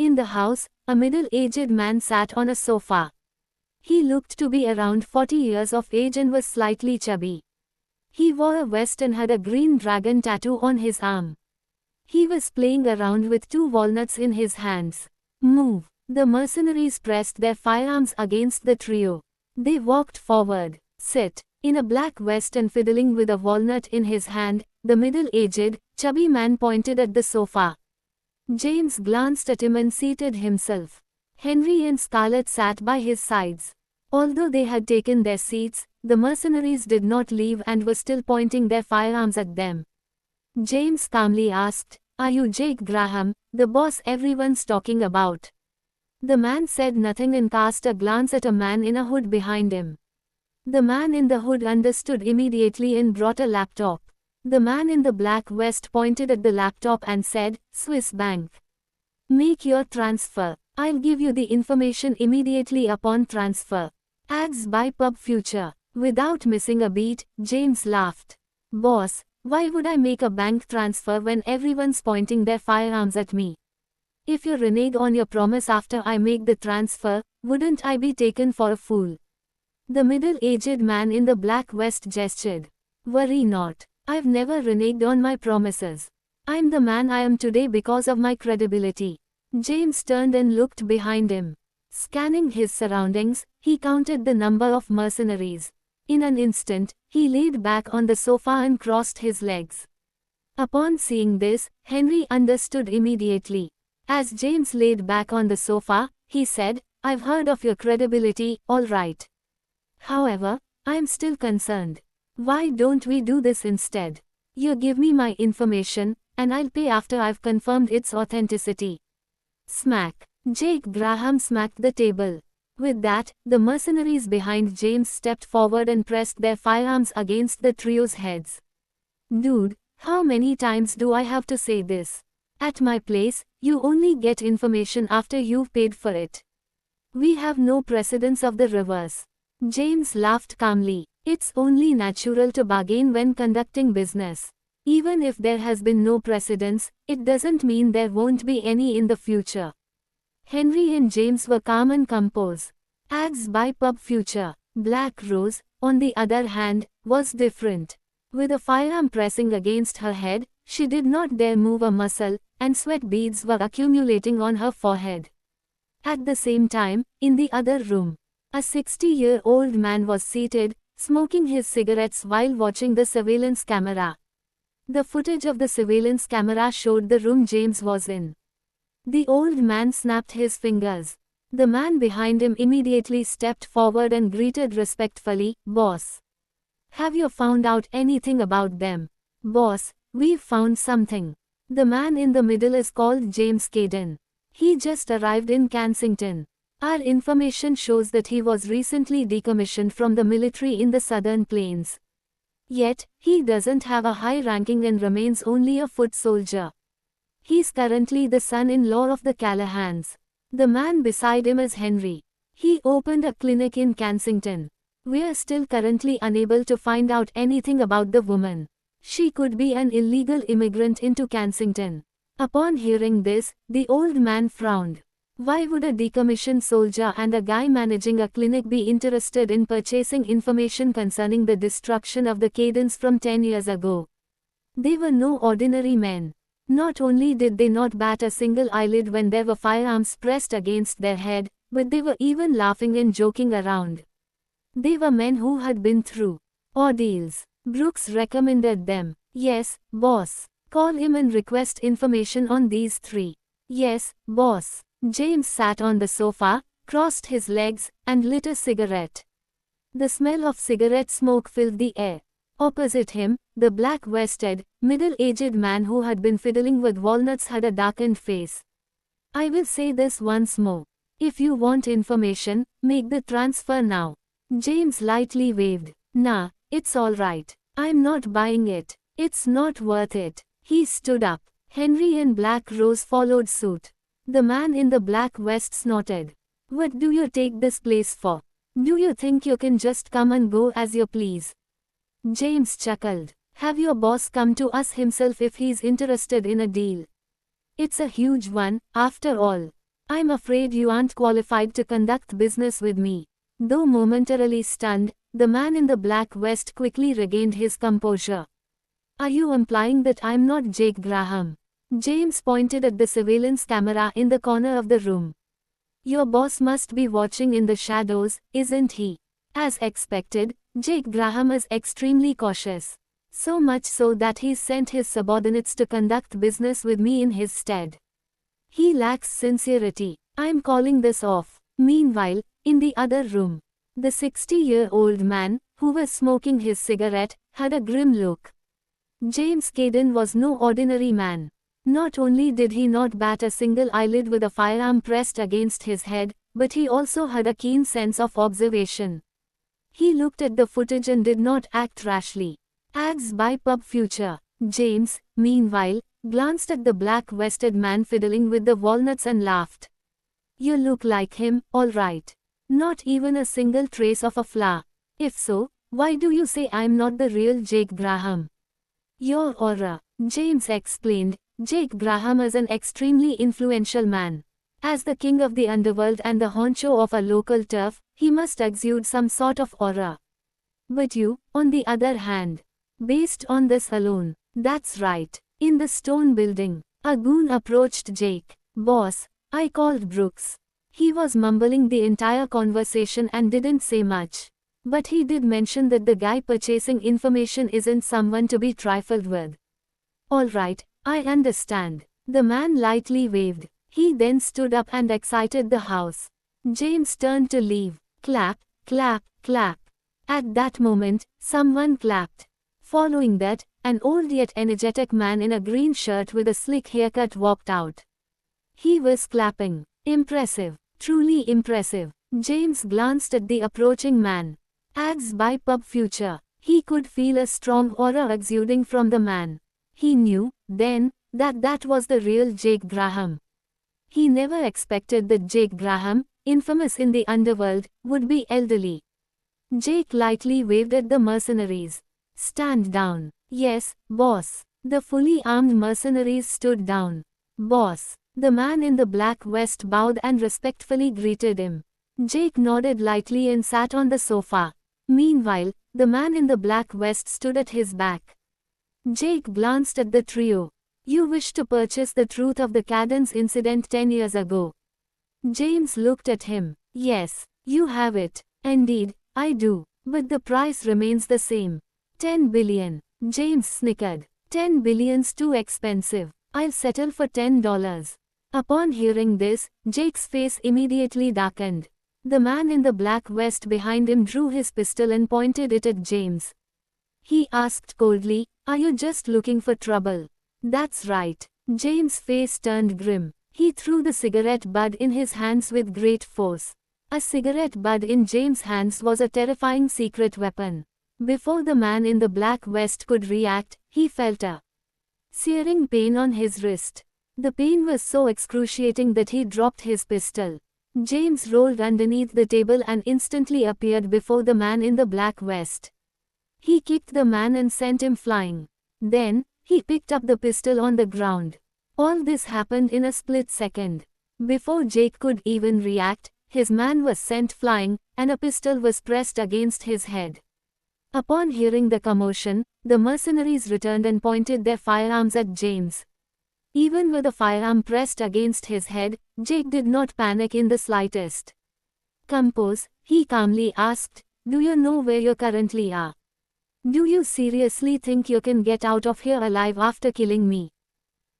In the house, a middle-aged man sat on a sofa. He looked to be around 40 years of age and was slightly chubby. He wore a vest and had a green dragon tattoo on his arm. He was playing around with two walnuts in his hands. Move! The mercenaries pressed their firearms against the trio. They walked forward. Sit! In a black vest and fiddling with a walnut in his hand, the middle-aged, chubby man pointed at the sofa. James glanced at him and seated himself. Henry and Scarlett sat by his sides. Although they had taken their seats, the mercenaries did not leave and were still pointing their firearms at them. James calmly asked, "Are you Jake Graham, the boss everyone's talking about?" The man said nothing and cast a glance at a man in a hood behind him. The man in the hood understood immediately and brought a laptop. The man in the black vest pointed at the laptop and said, "Swiss Bank. Make your transfer. I'll give you the information immediately upon transfer. Ads by Pub Future." Without missing a beat, James laughed. "Boss, why would I make a bank transfer when everyone's pointing their firearms at me? If you renege on your promise after I make the transfer, wouldn't I be taken for a fool?" The middle-aged man in the black vest gestured. "Worry not. I've never reneged on my promises. I'm the man I am today because of my credibility." James turned and looked behind him. Scanning his surroundings, he counted the number of mercenaries. In an instant, he laid back on the sofa and crossed his legs. Upon seeing this, Henry understood immediately. As James laid back on the sofa, he said, "I've heard of your credibility, all right. However, I'm still concerned. Why don't we do this instead? You give me my information, and I'll pay after I've confirmed its authenticity." Smack! Jake Graham smacked the table. With that, the mercenaries behind James stepped forward and pressed their firearms against the trio's heads. "Dude, how many times do I have to say this? At my place, you only get information after you've paid for it. We have no precedence of the reverse." James laughed calmly. "It's only natural to bargain when conducting business. Even if there has been no precedence, it doesn't mean there won't be any in the future." Henry and James were calm and composed. Ads by Pub Future. Black Rose, on the other hand, was different. With a firearm pressing against her head, she did not dare move a muscle, and sweat beads were accumulating on her forehead. At the same time, in the other room, a 60-year-old man was seated, smoking his cigarettes while watching the surveillance camera. The footage of the surveillance camera showed the room James was in. The old man snapped his fingers. The man behind him immediately stepped forward and greeted respectfully, "Boss. Have you found out anything about them?" "Boss, we've found something. The man in the middle is called James Caden. He just arrived in Kensington. Our information shows that he was recently decommissioned from the military in the Southern Plains. Yet, he doesn't have a high ranking and remains only a foot soldier. He's currently the son-in-law of the Callahans." The man beside him is Henry. "He opened a clinic in Kensington. We're still currently unable to find out anything about the woman. She could be an illegal immigrant into Kensington." Upon hearing this, the old man frowned. Why would a decommissioned soldier and a guy managing a clinic be interested in purchasing information concerning the destruction of the Cadens from 10 years ago? They were no ordinary men. Not only did they not bat a single eyelid when there were firearms pressed against their head, but they were even laughing and joking around. They were men who had been through ordeals. Brooks recommended them. "Yes, boss. Call him and request information on these three." "Yes, boss." James sat on the sofa, crossed his legs, and lit a cigarette. The smell of cigarette smoke filled the air. Opposite him, the black-vested, middle-aged man who had been fiddling with walnuts had a darkened face. "I will say this once more. If you want information, make the transfer now." James lightly waved. "Nah, it's all right. I'm not buying it. It's not worth it." He stood up. Henry and Black Rose followed suit. The man in the black vest snorted. "What do you take this place for? Do you think you can just come and go as you please?" James chuckled. "Have your boss come to us himself if he's interested in a deal. It's a huge one, after all." I'm afraid you aren't qualified to conduct business with me. Though momentarily stunned, the man in the black vest quickly regained his composure. Are you implying that I'm not Jake Graham? James pointed at the surveillance camera in the corner of the room. Your boss must be watching in the shadows, isn't he? As expected, Jake Graham is extremely cautious. So much so that he's sent his subordinates to conduct business with me in his stead. He lacks sincerity. I'm calling this off. Meanwhile, in the other room, the 60-year-old man, who was smoking his cigarette, had a grim look. James Caden was no ordinary man. Not only did he not bat a single eyelid with a firearm pressed against his head, but he also had a keen sense of observation. He looked at the footage and did not act rashly. Ads by Pub Future. James, meanwhile, glanced at the black-vested man fiddling with the walnuts and laughed. You look like him, all right. Not even a single trace of a flaw. If so, why do you say I'm not the real Jake Graham? Your aura, James explained. Jake Graham is an extremely influential man. As the king of the underworld and the honcho of a local turf, he must exude some sort of aura. But you, on the other hand, based on this alone, that's right. In the stone building, a goon approached Jake. Boss, I called Brooks. He was mumbling the entire conversation and didn't say much. But he did mention that the guy purchasing information isn't someone to be trifled with. All right, I understand. The man lightly waved. He then stood up and exited the house. James turned to leave. Clap, clap, clap. At that moment, someone clapped. Following that, an old yet energetic man in a green shirt with a slick haircut walked out. He was clapping. Impressive. Truly impressive. James glanced at the approaching man. Ads by Pub Future. He could feel a strong aura exuding from the man. He knew, then, that was the real Jake Graham. He never expected that Jake Graham, infamous in the underworld, would be elderly. Jake lightly waved at the mercenaries. Stand down. Yes, boss. The fully armed mercenaries stood down. Boss. The man in the black vest bowed and respectfully greeted him. Jake nodded lightly and sat on the sofa. Meanwhile, the man in the black vest stood at his back. Jake glanced at the trio. You wish to purchase the truth of the Cadence incident 10 years ago. James looked at him. Yes, you have it. Indeed, I do. But the price remains the same. 10 billion. James snickered. 10 billion's too expensive. I'll settle for $10. Upon hearing this, Jake's face immediately darkened. The man in the black vest behind him drew his pistol and pointed it at James. He asked coldly, Are you just looking for trouble? That's right. James' face turned grim. He threw the cigarette butt in his hands with great force. A cigarette butt in James' hands was a terrifying secret weapon. Before the man in the black vest could react, he felt a searing pain on his wrist. The pain was so excruciating that he dropped his pistol. James rolled underneath the table and instantly appeared before the man in the black vest. He kicked the man and sent him flying. Then, he picked up the pistol on the ground. All this happened in a split second. Before Jake could even react, his man was sent flying, and a pistol was pressed against his head. Upon hearing the commotion, the mercenaries returned and pointed their firearms at James. Even with a firearm pressed against his head, Jake did not panic in the slightest. Compose, he calmly asked, Do you know where you currently are? Do you seriously think you can get out of here alive after killing me?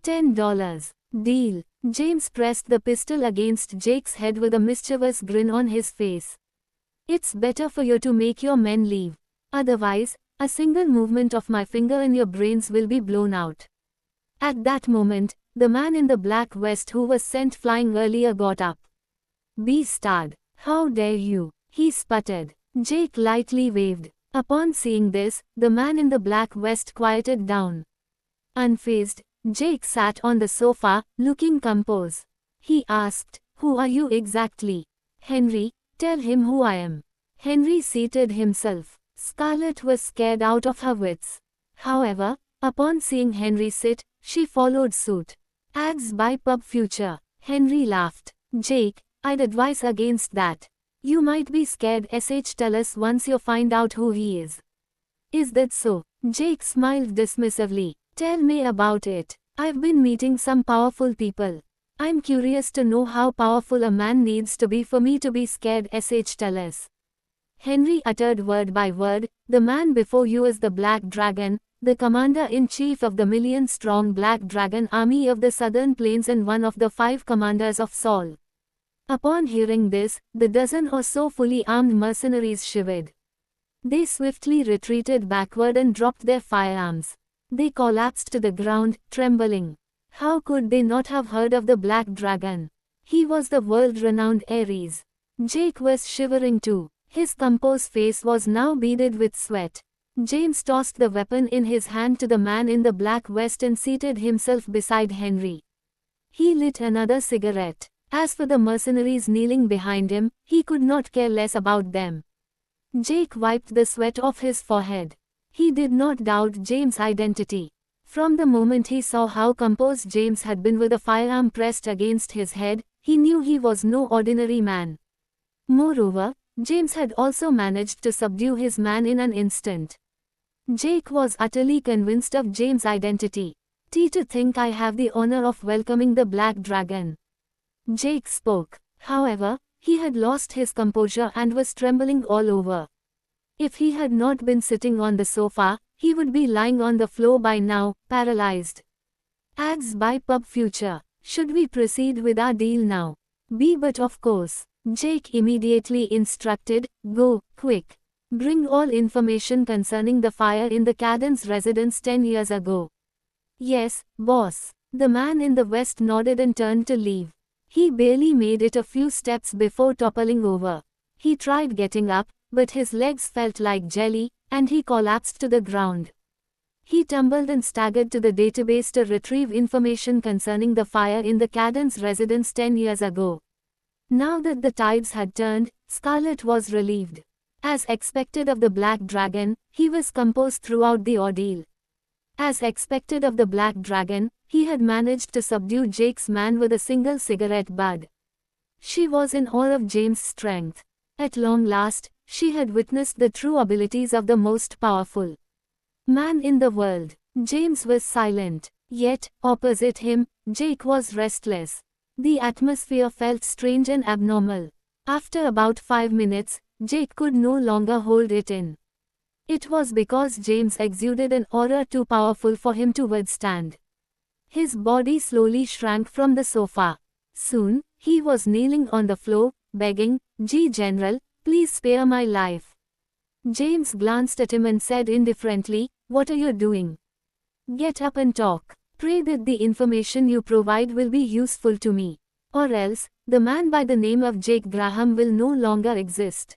$10. Deal. James pressed the pistol against Jake's head with a mischievous grin on his face. It's better for you to make your men leave. Otherwise, a single movement of my finger and your brains will be blown out. At that moment, the man in the black vest who was sent flying earlier got up. Beastard. How dare you? He sputtered. Jake lightly waved. Upon seeing this, the man in the black vest quieted down. Unfazed, Jake sat on the sofa, looking composed. He asked, Who are you exactly? Henry, tell him who I am. Henry seated himself. Scarlett was scared out of her wits. However, upon seeing Henry sit, she followed suit. Ads by Pub Future. Henry laughed. Jake, I'd advise against that. You might be scared. Tell us once you find out who he is. Is that so? Jake smiled dismissively. Tell me about it. I've been meeting some powerful people. I'm curious to know how powerful a man needs to be for me to be scared. Tell us. Henry uttered word by word, the man before you is the Black Dragon, the commander-in-chief of the million-strong Black Dragon army of the Southern Plains and one of the 5 commanders of Saul. Upon hearing this, the dozen or so fully armed mercenaries shivered. They swiftly retreated backward and dropped their firearms. They collapsed to the ground, trembling. How could they not have heard of the Black Dragon? He was the world-renowned Ares. Jake was shivering too. His composed face was now beaded with sweat. James tossed the weapon in his hand to the man in the black vest and seated himself beside Henry. He lit another cigarette. As for the mercenaries kneeling behind him, he could not care less about them. Jake wiped the sweat off his forehead. He did not doubt James' identity. From the moment he saw how composed James had been with a firearm pressed against his head, he knew he was no ordinary man. Moreover, James had also managed to subdue his man in an instant. Jake was utterly convinced of James' identity. To think I have the honor of welcoming the Black Dragon. Jake spoke. However, he had lost his composure and was trembling all over. If he had not been sitting on the sofa, he would be lying on the floor by now, paralyzed. Ads by Pub Future. Should we proceed with our deal now? But of course. Jake immediately instructed, go, quick. Bring all information concerning the fire in the Cadden's residence 10 years ago. Yes, boss. The man in the west nodded and turned to leave. He barely made it a few steps before toppling over. He tried getting up, but his legs felt like jelly, and he collapsed to the ground. He tumbled and staggered to the database to retrieve information concerning the fire in the Cadden's residence 10 years ago. Now that the tides had turned, Scarlet was relieved. As expected of the Black Dragon, he was composed throughout the ordeal. As expected of the Black Dragon, he had managed to subdue Jake's man with a single cigarette butt. She was in awe of James' strength. At long last, she had witnessed the true abilities of the most powerful man in the world. James was silent. Yet, opposite him, Jake was restless. The atmosphere felt strange and abnormal. After about 5 minutes, Jake could no longer hold it in. It was because James exuded an aura too powerful for him to withstand. His body slowly shrank from the sofa. Soon, he was kneeling on the floor, begging, General, please spare my life. James glanced at him and said indifferently, what are you doing? Get up and talk. Pray that the information you provide will be useful to me. Or else, the man by the name of Jake Graham will no longer exist.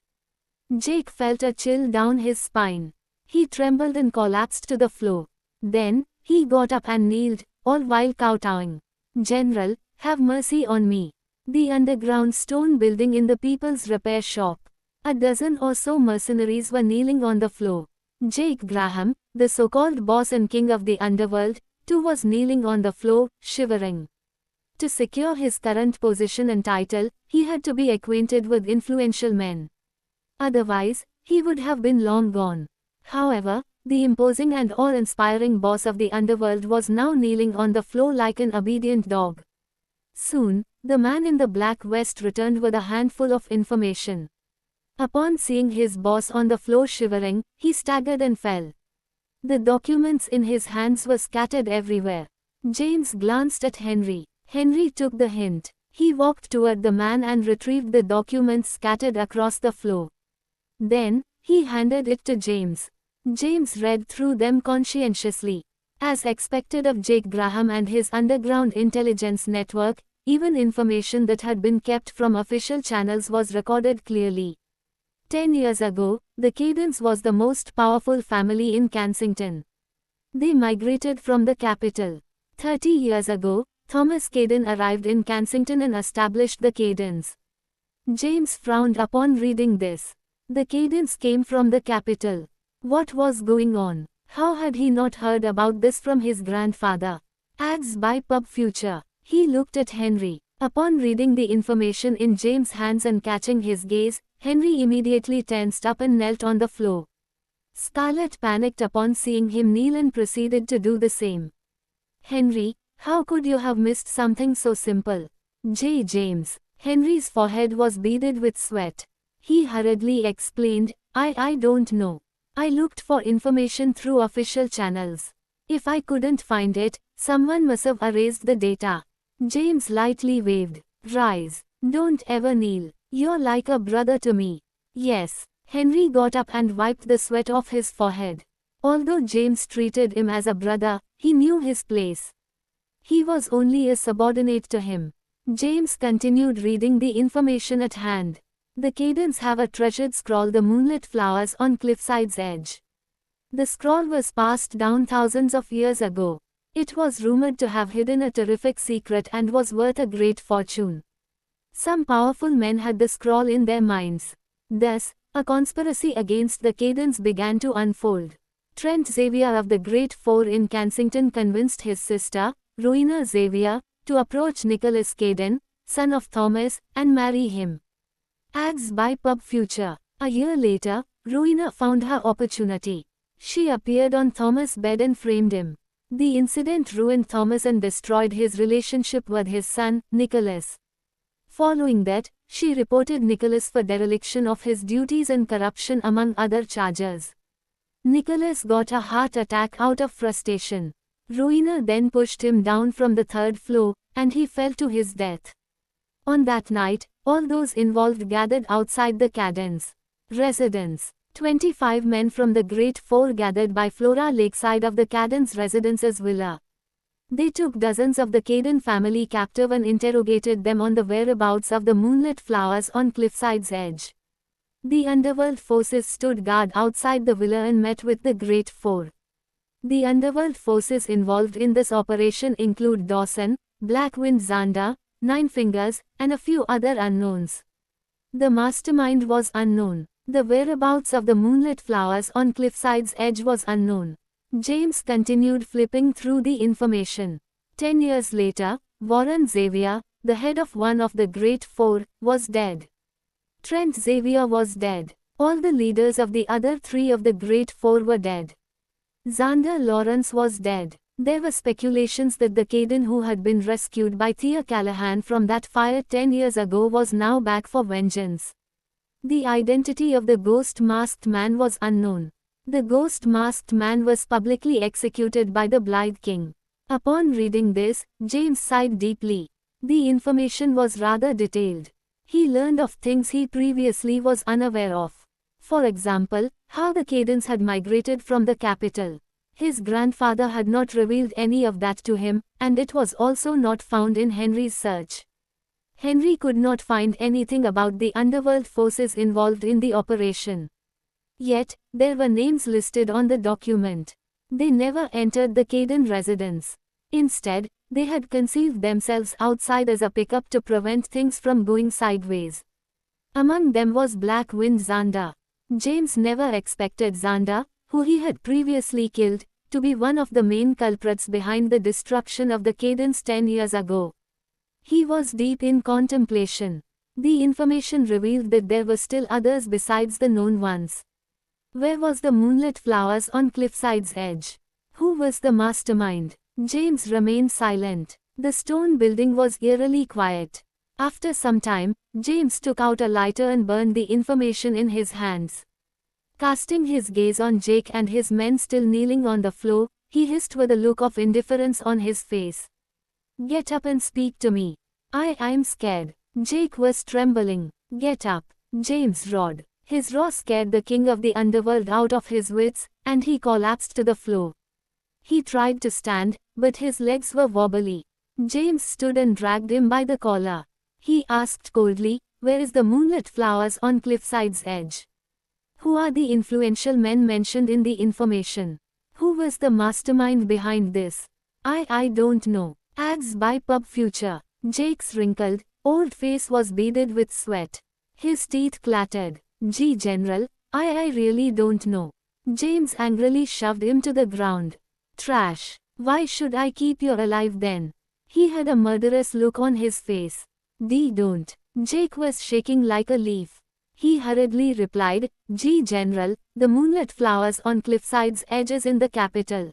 Jake felt a chill down his spine. He trembled and collapsed to the floor. Then, he got up and kneeled, all while kowtowing. General, have mercy on me. The underground stone building in the People's Repair Shop. A dozen or so mercenaries were kneeling on the floor. Jake Graham, the so-called boss and king of the underworld, too was kneeling on the floor, shivering. To secure his current position and title, he had to be acquainted with influential men. Otherwise, he would have been long gone. However, the imposing and awe-inspiring boss of the underworld was now kneeling on the floor like an obedient dog. Soon, the man in the black vest returned with a handful of information. Upon seeing his boss on the floor shivering, he staggered and fell. The documents in his hands were scattered everywhere. James glanced at Henry. Henry took the hint. He walked toward the man and retrieved the documents scattered across the floor. Then, he handed it to James. James read through them conscientiously. As expected of Jake Graham and his underground intelligence network, even information that had been kept from official channels was recorded clearly. 10 years ago, the Caddens was the most powerful family in Kensington. They migrated from the capital. 30 years ago, Thomas Cadden arrived in Kensington and established the Caddens. James frowned upon reading this. The Caddens came from the capital. What was going on? How had he not heard about this from his grandfather? Ads by Pub Future. He looked at Henry. Upon reading the information in James' hands and catching his gaze, Henry immediately tensed up and knelt on the floor. Scarlett panicked upon seeing him kneel and proceeded to do the same. "Henry, how could you have missed something so simple?" James. Henry's forehead was beaded with sweat. He hurriedly explained, I don't know. I looked for information through official channels. If I couldn't find it, someone must have erased the data." James lightly waved. "Rise. Don't ever kneel. You're like a brother to me." "Yes." Henry got up and wiped the sweat off his forehead. Although James treated him as a brother, he knew his place. He was only a subordinate to him. James continued reading the information at hand. "The Cadens have a treasured scroll, the moonlit flowers on Cliffside's edge. The scroll was passed down thousands of years ago. It was rumored to have hidden a terrific secret and was worth a great fortune. Some powerful men had the scroll in their minds. Thus, a conspiracy against the Cadens began to unfold. Trent Xavier of the Great Four in Kensington convinced his sister, Rowena Xavier, to approach Nicholas Caden, son of Thomas, and marry him. Ads by Pub Future. A year later, Rowena found her opportunity. She appeared on Thomas' bed and framed him. The incident ruined Thomas and destroyed his relationship with his son, Nicholas. Following that, she reported Nicholas for dereliction of his duties and corruption among other charges. Nicholas got a heart attack out of frustration. Rowena then pushed him down from the third floor, and he fell to his death. On that night, all those involved gathered outside the Cadens' residence. 25 men from the Great Four gathered by Flora Lakeside of the Cadens' residence's villa. They took dozens of the Caden family captive and interrogated them on the whereabouts of the moonlit flowers on Cliffside's edge. The underworld forces stood guard outside the villa and met with the Great Four. The underworld forces involved in this operation include Dawson, Blackwind Xander, Nine Fingers, and a few other unknowns. The mastermind was unknown. The whereabouts of the moonlit flowers on Cliffside's edge was unknown. James continued flipping through the information. 10 years later, Warren Xavier, the head of one of the Great Four, was dead. Trent Xavier was dead. All the leaders of the other three of the Great Four were dead. Xander Lawrence was dead. There were speculations that the Caden who had been rescued by Thea Callahan from that fire 10 years ago was now back for vengeance. The identity of the ghost masked man was unknown. The ghost masked man was publicly executed by the Blythe King. Upon reading this, James sighed deeply. The information was rather detailed. He learned of things he previously was unaware of. For example, how the Cadens had migrated from the capital. His grandfather had not revealed any of that to him, and it was also not found in Henry's search. Henry could not find anything about the underworld forces involved in the operation. Yet, there were names listed on the document. They never entered the Caden residence. Instead, they had concealed themselves outside as a pickup to prevent things from going sideways. Among them was Blackwind Xander. James never expected Xander, who he had previously killed, to be one of the main culprits behind the destruction of the Cadens 10 years ago. He was deep in contemplation. The information revealed that there were still others besides the known ones. Where was the moonlit flowers on Cliffside's edge? Who was the mastermind? James remained silent. The stone building was eerily quiet. After some time, James took out a lighter and burned the information in his hands. Casting his gaze on Jake and his men still kneeling on the floor, he hissed with a look of indifference on his face. "Get up and speak to me. I'm scared." Jake was trembling. "Get up," James roared. His roar scared the king of the underworld out of his wits, and he collapsed to the floor. He tried to stand, but his legs were wobbly. James stood and dragged him by the collar. He asked coldly, "Where is the moonlit flowers on Cliffside's edge? Who are the influential men mentioned in the information? Who was the mastermind behind this?" I don't know." Ads by Pub Future. Jake's wrinkled, old face was beaded with sweat. His teeth clattered. General, I really don't know." James angrily shoved him to the ground. "Trash. Why should I keep you alive then?" He had a murderous look on his face. Don't. Jake was shaking like a leaf. He hurriedly replied, Gee General, the moonlit flowers on Cliffside's edges in the capital.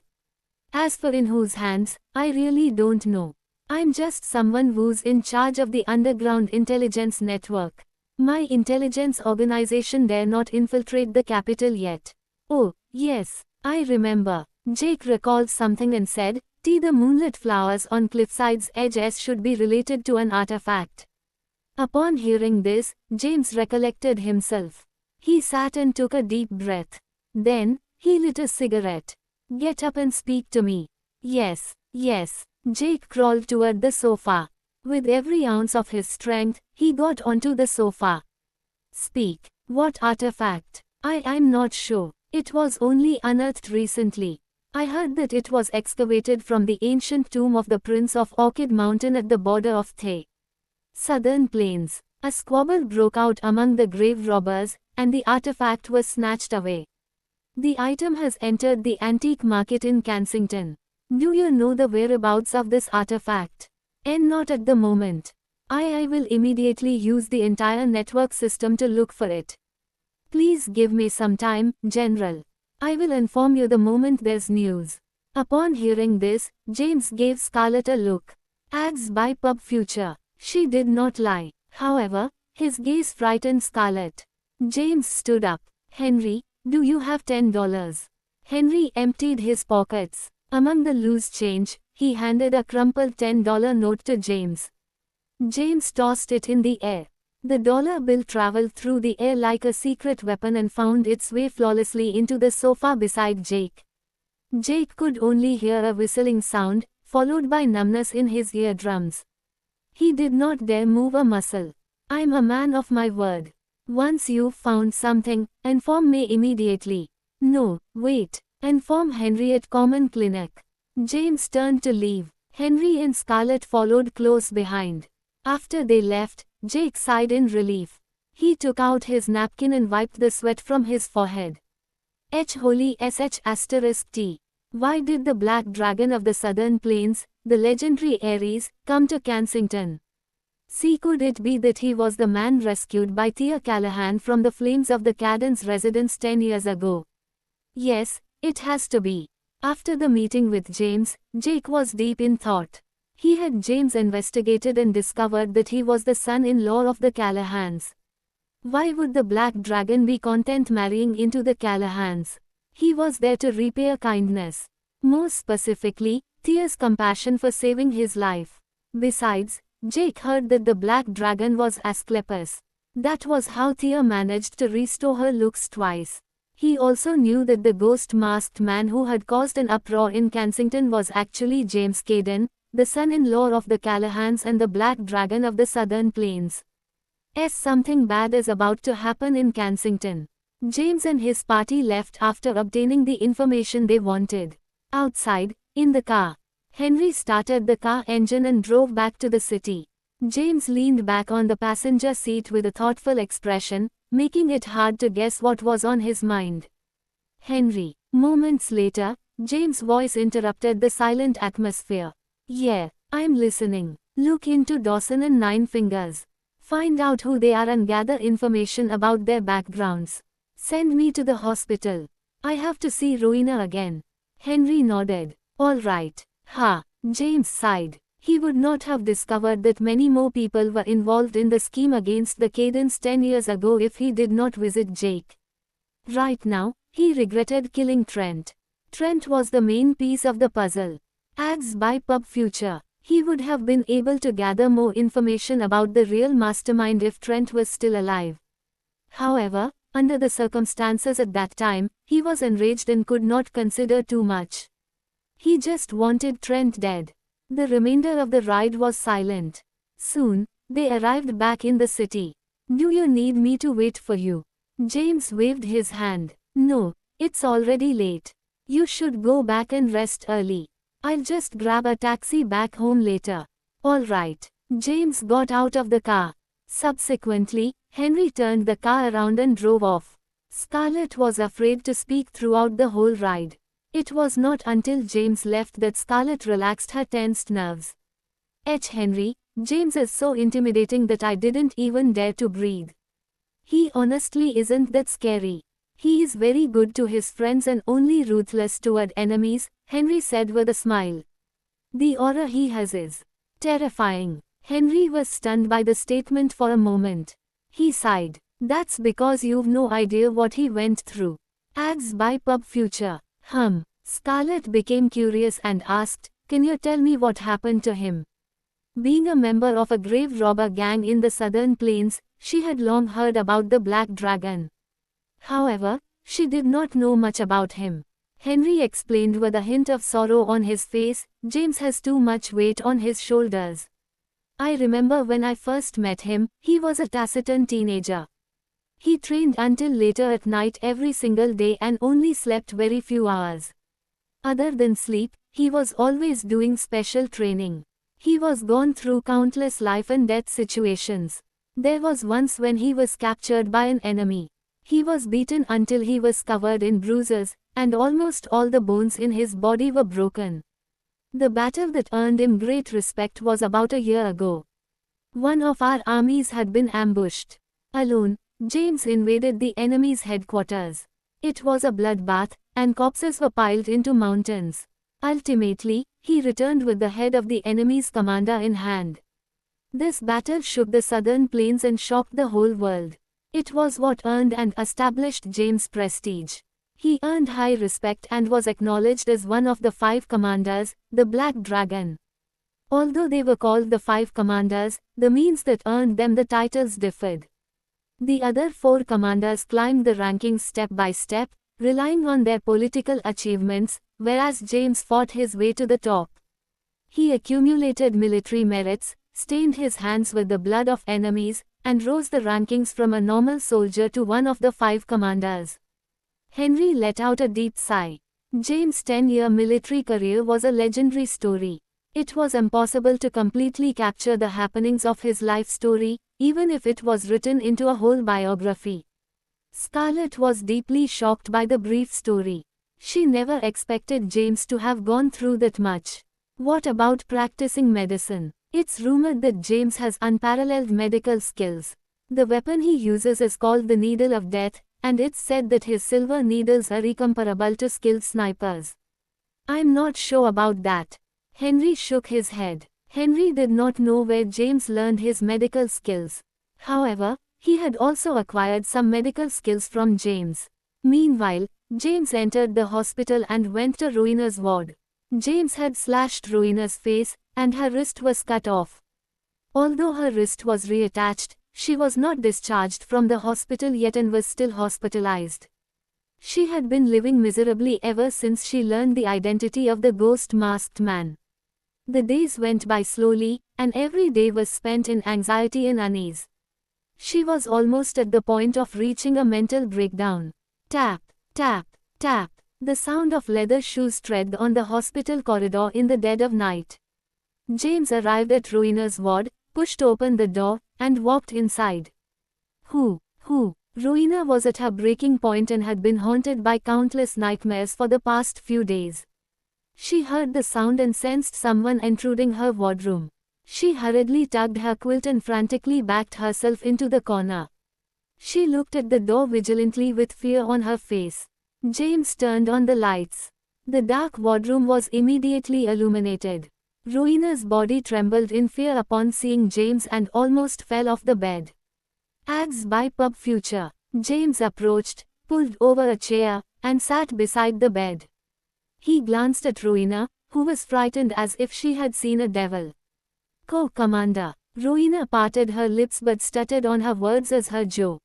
As for in whose hands, I really don't know. I'm just someone who's in charge of the underground intelligence network. My intelligence organization dare not infiltrate the capital yet. Oh, yes, I remember. Jake recalled something and said, the moonlit flowers on Cliffside's edges should be related to an artifact. Upon hearing this, James recollected himself. He sat and took a deep breath. Then, he lit a cigarette. Get up and speak to me. Yes, yes. Jake crawled toward the sofa. With every ounce of his strength, he got onto the sofa. Speak. What artifact? I'm not sure. It was only unearthed recently. I heard that it was excavated from the ancient tomb of the Prince of Orchid Mountain at the border of the Southern Plains. A squabble broke out among the grave robbers, and the artifact was snatched away. The item has entered the antique market in Kensington. Do you know the whereabouts of this artifact? And not at the moment. I will immediately use the entire network system to look for it. Please give me some time, General. I will inform you the moment there's news. Upon hearing this, James gave Scarlett a look. Ads by Pub Future. She did not lie. However, his gaze frightened Scarlett. James stood up. Henry, do you have $10? Henry emptied his pockets. Among the loose change, he handed a crumpled $10 note to James. James tossed it in the air. The dollar bill traveled through the air like a secret weapon and found its way flawlessly into the sofa beside Jake. Jake could only hear a whistling sound, followed by numbness in his eardrums. He did not dare move a muscle. I'm a man of my word. Once you've found something, inform me immediately. No, wait. Inform Henry at Common Clinic. James turned to leave. Henry and Scarlett followed close behind. After they left, Jake sighed in relief. He took out his napkin and wiped the sweat from his forehead. Holy sh*T. Why did the Black Dragon of the Southern Plains, the legendary Ares, come to Kensington? See, could it be that he was the man rescued by Thea Callahan from the flames of the Cadden's residence 10 years ago? Yes, it has to be. After the meeting with James, Jake was deep in thought. He had James investigated and discovered that he was the son-in-law of the Callahans. Why would the Black Dragon be content marrying into the Callahans? He was there to repay a kindness. More specifically, Thea's compassion for saving his life. Besides, Jake heard that the Black Dragon was Asclepius. That was how Thea managed to restore her looks twice. He also knew that the ghost-masked man who had caused an uproar in Kensington was actually James Cadden, the son-in-law of the Callahans and the Black Dragon of the Southern Plains. Something bad is about to happen in Kensington. James and his party left after obtaining the information they wanted. Outside, in the car, Henry started the car engine and drove back to the city. James leaned back on the passenger seat with a thoughtful expression, making it hard to guess what was on his mind. Henry. Moments later, James' voice interrupted the silent atmosphere. Yeah, I'm listening. Look into Dawson and Nine Fingers. Find out who they are and gather information about their backgrounds. Send me to the hospital. I have to see Rowena again. Henry nodded. All right. James sighed. He would not have discovered that many more people were involved in the scheme against the Caddens 10 years ago if he did not visit Jake. Right now, he regretted killing Trent. Trent was the main piece of the puzzle. Ads by Pub Future. He would have been able to gather more information about the real mastermind if Trent was still alive. However, under the circumstances at that time, he was enraged and could not consider too much. He just wanted Trent dead. The remainder of the ride was silent. Soon, they arrived back in the city. Do you need me to wait for you? James waved his hand. No, it's already late. You should go back and rest early. I'll just grab a taxi back home later. All right. James got out of the car. Subsequently, Henry turned the car around and drove off. Scarlett was afraid to speak throughout the whole ride. It was not until James left that Scarlett relaxed her tensed nerves. Henry, James is so intimidating that I didn't even dare to breathe. He honestly isn't that scary. He is very good to his friends and only ruthless toward enemies, Henry said with a smile. The aura he has is terrifying. Henry was stunned by the statement for a moment. He sighed. That's because you've no idea what he went through. Ads by Pub Future. Scarlett became curious and asked, can you tell me what happened to him? Being a member of a grave robber gang in the Southern Plains, she had long heard about the Black Dragon. However, she did not know much about him. Henry explained with a hint of sorrow on his face, James has too much weight on his shoulders. I remember when I first met him, he was a taciturn teenager. He trained until later at night every single day and only slept very few hours. Other than sleep, he was always doing special training. He was gone through countless life and death situations. There was once when he was captured by an enemy. He was beaten until he was covered in bruises, and almost all the bones in his body were broken. The battle that earned him great respect was about a year ago. One of our armies had been ambushed. Alone, James invaded the enemy's headquarters. It was a bloodbath, and corpses were piled into mountains. Ultimately, he returned with the head of the enemy's commander in hand. This battle shook the Southern Plains and shocked the whole world. It was what earned and established James' prestige. He earned high respect and was acknowledged as one of the 5 commanders, the Black Dragon. Although they were called the 5 commanders, the means that earned them the titles differed. The other 4 commanders climbed the rankings step by step, relying on their political achievements, whereas James fought his way to the top. He accumulated military merits, stained his hands with the blood of enemies, and rose the rankings from a normal soldier to one of the 5 commanders. Henry let out a deep sigh. James' 10-year military career was a legendary story. It was impossible to completely capture the happenings of his life story, even if it was written into a whole biography. Scarlett was deeply shocked by the brief story. She never expected James to have gone through that much. What about practicing medicine? It's rumored that James has unparalleled medical skills. The weapon he uses is called the Needle of Death, and it's said that his silver needles are incomparable to skilled snipers. I'm not sure about that. Henry shook his head. Henry did not know where James learned his medical skills. However, he had also acquired some medical skills from James. Meanwhile, James entered the hospital and went to Rowena's ward. James had slashed Rowena's face, and her wrist was cut off. Although her wrist was reattached, she was not discharged from the hospital yet and was still hospitalized. She had been living miserably ever since she learned the identity of the ghost-masked man. The days went by slowly, and every day was spent in anxiety and unease. She was almost at the point of reaching a mental breakdown. Tap, tap, tap. The sound of leather shoes tread on the hospital corridor in the dead of night. James arrived at Rowena's ward, pushed open the door, and walked inside. Who? Rowena was at her breaking point and had been haunted by countless nightmares for the past few days. She heard the sound and sensed someone intruding her wardroom. She hurriedly tugged her quilt and frantically backed herself into the corner. She looked at the door vigilantly with fear on her face. James turned on the lights. The dark wardroom was immediately illuminated. Rowena's body trembled in fear upon seeing James and almost fell off the bed. Ads by Pub Future. James approached, pulled over a chair, and sat beside the bed. He glanced at Rowena, who was frightened as if she had seen a devil. Co-commander. Rowena parted her lips but stuttered on her words as her jaw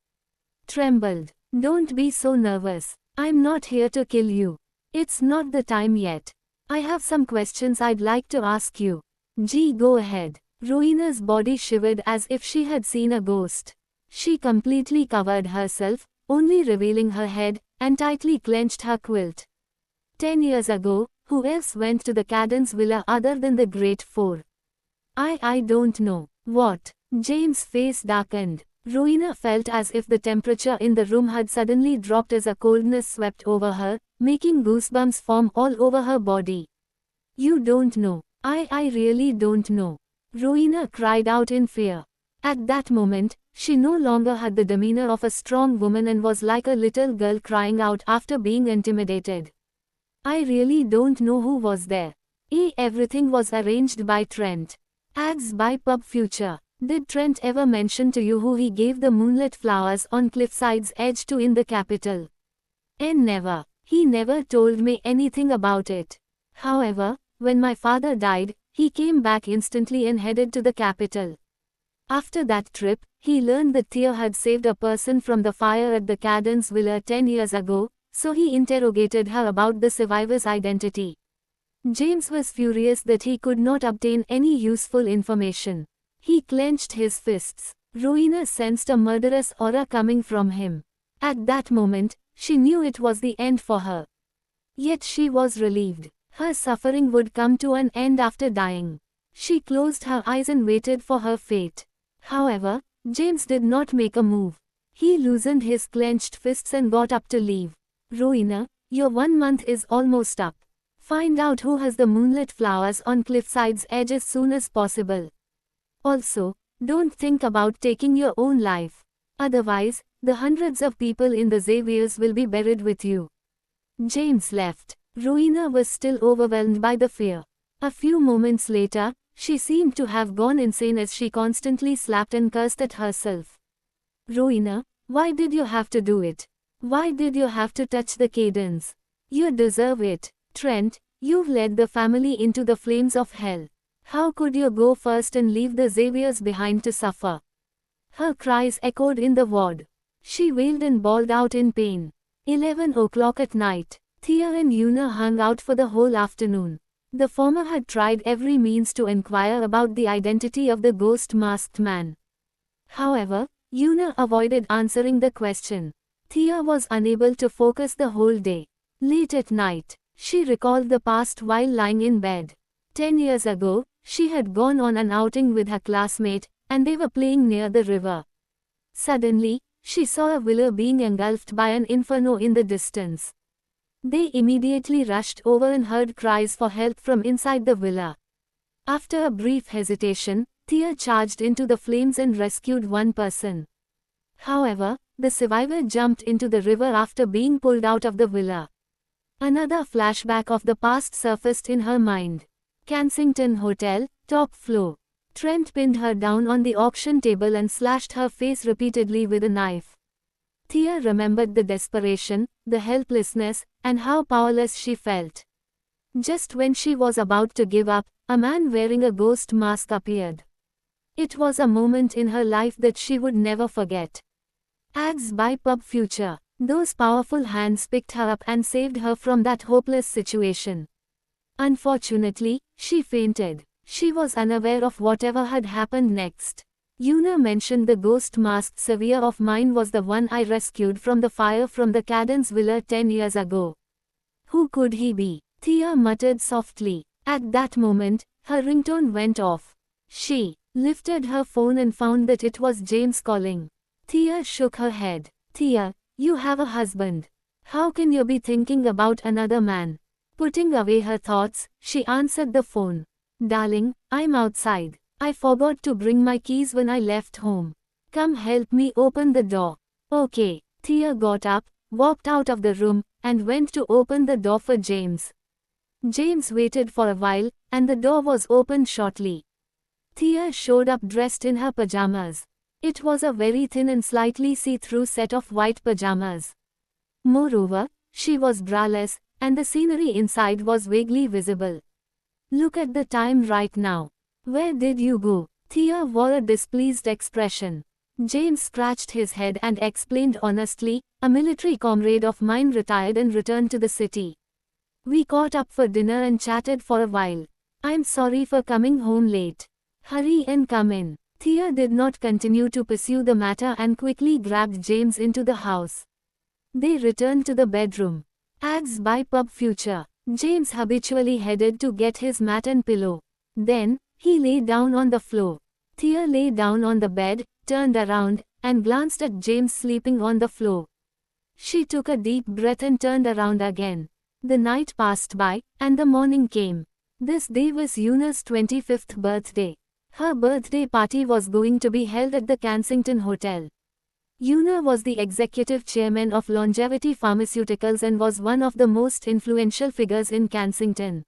trembled. Don't be so nervous. I'm not here to kill you. It's not the time yet. I have some questions I'd like to ask you. Go ahead. Rowena's body shivered as if she had seen a ghost. She completely covered herself, only revealing her head, and tightly clenched her quilt. 10 years ago, who else went to the Cadence villa other than the Great Four? I don't know. What? James' face darkened. Rowena felt as if the temperature in the room had suddenly dropped as a coldness swept over her, making goosebumps form all over her body. You don't know. I really don't know. Rowena cried out in fear. At that moment, she no longer had the demeanor of a strong woman and was like a little girl crying out after being intimidated. I really don't know who was there. Everything was arranged by Trent. Ads by Pub Future. Did Trent ever mention to you who he gave the moonlit flowers on Cliffside's edge to in the capital? Never. He never told me anything about it. However, when my father died, he came back instantly and headed to the capital. After that trip, he learned that Thea had saved a person from the fire at the Cadence Villa 10 years ago, so he interrogated her about the survivor's identity. James was furious that he could not obtain any useful information. He clenched his fists. Rowena sensed a murderous aura coming from him. At that moment, she knew it was the end for her. Yet she was relieved. Her suffering would come to an end after dying. She closed her eyes and waited for her fate. However, James did not make a move. He loosened his clenched fists and got up to leave. Rowena, your 1 month is almost up. Find out who has the moonlit flowers on Cliffside's edge as soon as possible. Also, don't think about taking your own life. Otherwise, the hundreds of people in the Xaviers will be buried with you. James left. Rowena was still overwhelmed by the fear. A few moments later, she seemed to have gone insane as she constantly slapped and cursed at herself. Rowena, why did you have to do it? Why did you have to touch the Cadence? You deserve it. Trent, you've led the family into the flames of hell. How could you go first and leave the Xaviers behind to suffer? Her cries echoed in the ward. She wailed and bawled out in pain. 11 o'clock at night. Thea and Una hung out for the whole afternoon. The former had tried every means to inquire about the identity of the ghost-masked man. However, Una avoided answering the question. Thea was unable to focus the whole day. Late at night, she recalled the past while lying in bed. 10 years ago, she had gone on an outing with her classmate, and they were playing near the river. Suddenly, she saw a villa being engulfed by an inferno in the distance. They immediately rushed over and heard cries for help from inside the villa. After a brief hesitation, Thea charged into the flames and rescued one person. However, the survivor jumped into the river after being pulled out of the villa. Another flashback of the past surfaced in her mind. Kensington Hotel, top floor. Trent pinned her down on the auction table and slashed her face repeatedly with a knife. Thea remembered the desperation, the helplessness, and how powerless she felt. Just when she was about to give up, a man wearing a ghost mask appeared. It was a moment in her life that she would never forget. Ads by Pub Future. Those powerful hands picked her up and saved her from that hopeless situation. Unfortunately, she fainted. She was unaware of whatever had happened next. Una mentioned the ghost-masked surveyor of mine was the one I rescued from the fire from the Cadence Villa 10 years ago. Who could he be? Thea muttered softly. At that moment, her ringtone went off. She lifted her phone and found that it was James calling. Thea shook her head. Thea, you have a husband. How can you be thinking about another man? Putting away her thoughts, she answered the phone. Darling, I'm outside. I forgot to bring my keys when I left home. Come help me open the door. Okay. Thea got up, walked out of the room, and went to open the door for James. James waited for a while, and the door was opened shortly. Thea showed up dressed in her pajamas. It was a very thin and slightly see-through set of white pajamas. Moreover, she was braless, and the scenery inside was vaguely visible. Look at the time right now. Where did you go? Thea wore a displeased expression. James scratched his head and explained honestly, a military comrade of mine retired and returned to the city. We caught up for dinner and chatted for a while. I'm sorry for coming home late. Hurry and come in. Thea did not continue to pursue the matter and quickly grabbed James into the house. They returned to the bedroom. Ads by Pub Future. James habitually headed to get his mat and pillow. Then, he lay down on the floor. Thea lay down on the bed, turned around, and glanced at James sleeping on the floor. She took a deep breath and turned around again. The night passed by, and the morning came. This day was Una's 25th birthday. Her birthday party was going to be held at the Kensington Hotel. Yuna was the executive chairman of Longevity Pharmaceuticals and was one of the most influential figures in Kensington.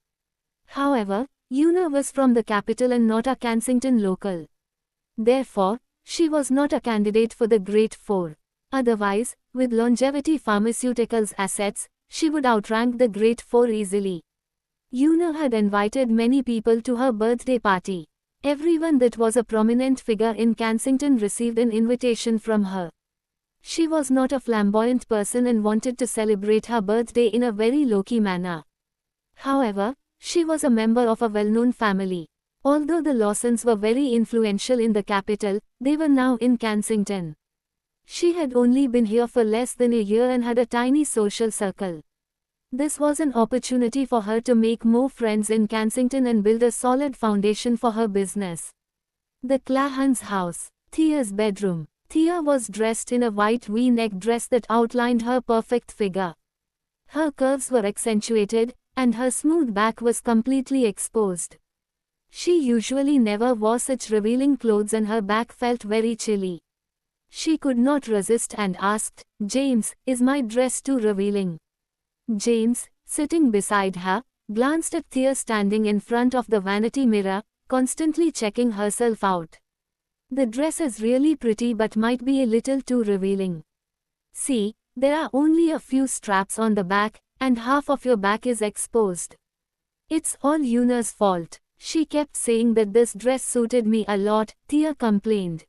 However, Yuna was from the capital and not a Kensington local. Therefore, she was not a candidate for the Great Four. Otherwise, with Longevity Pharmaceuticals assets, she would outrank the Great Four easily. Yuna had invited many people to her birthday party. Everyone that was a prominent figure in Kensington received an invitation from her. She was not a flamboyant person and wanted to celebrate her birthday in a very low-key manner. However, she was a member of a well-known family. Although the Lawsons were very influential in the capital, they were now in Kensington. She had only been here for less than a year and had a tiny social circle. This was an opportunity for her to make more friends in Kensington and build a solid foundation for her business. The Clahans' house. Thea's bedroom. Thea was dressed in a white V-neck dress that outlined her perfect figure. Her curves were accentuated, and her smooth back was completely exposed. She usually never wore such revealing clothes and her back felt very chilly. She could not resist and asked, "James, is my dress too revealing?" James, sitting beside her, glanced at Thea standing in front of the vanity mirror, constantly checking herself out. "The dress is really pretty but might be a little too revealing. See, there are only a few straps on the back, and half of your back is exposed. It's all Yuna's fault. She kept saying that this dress suited me a lot," Thea complained.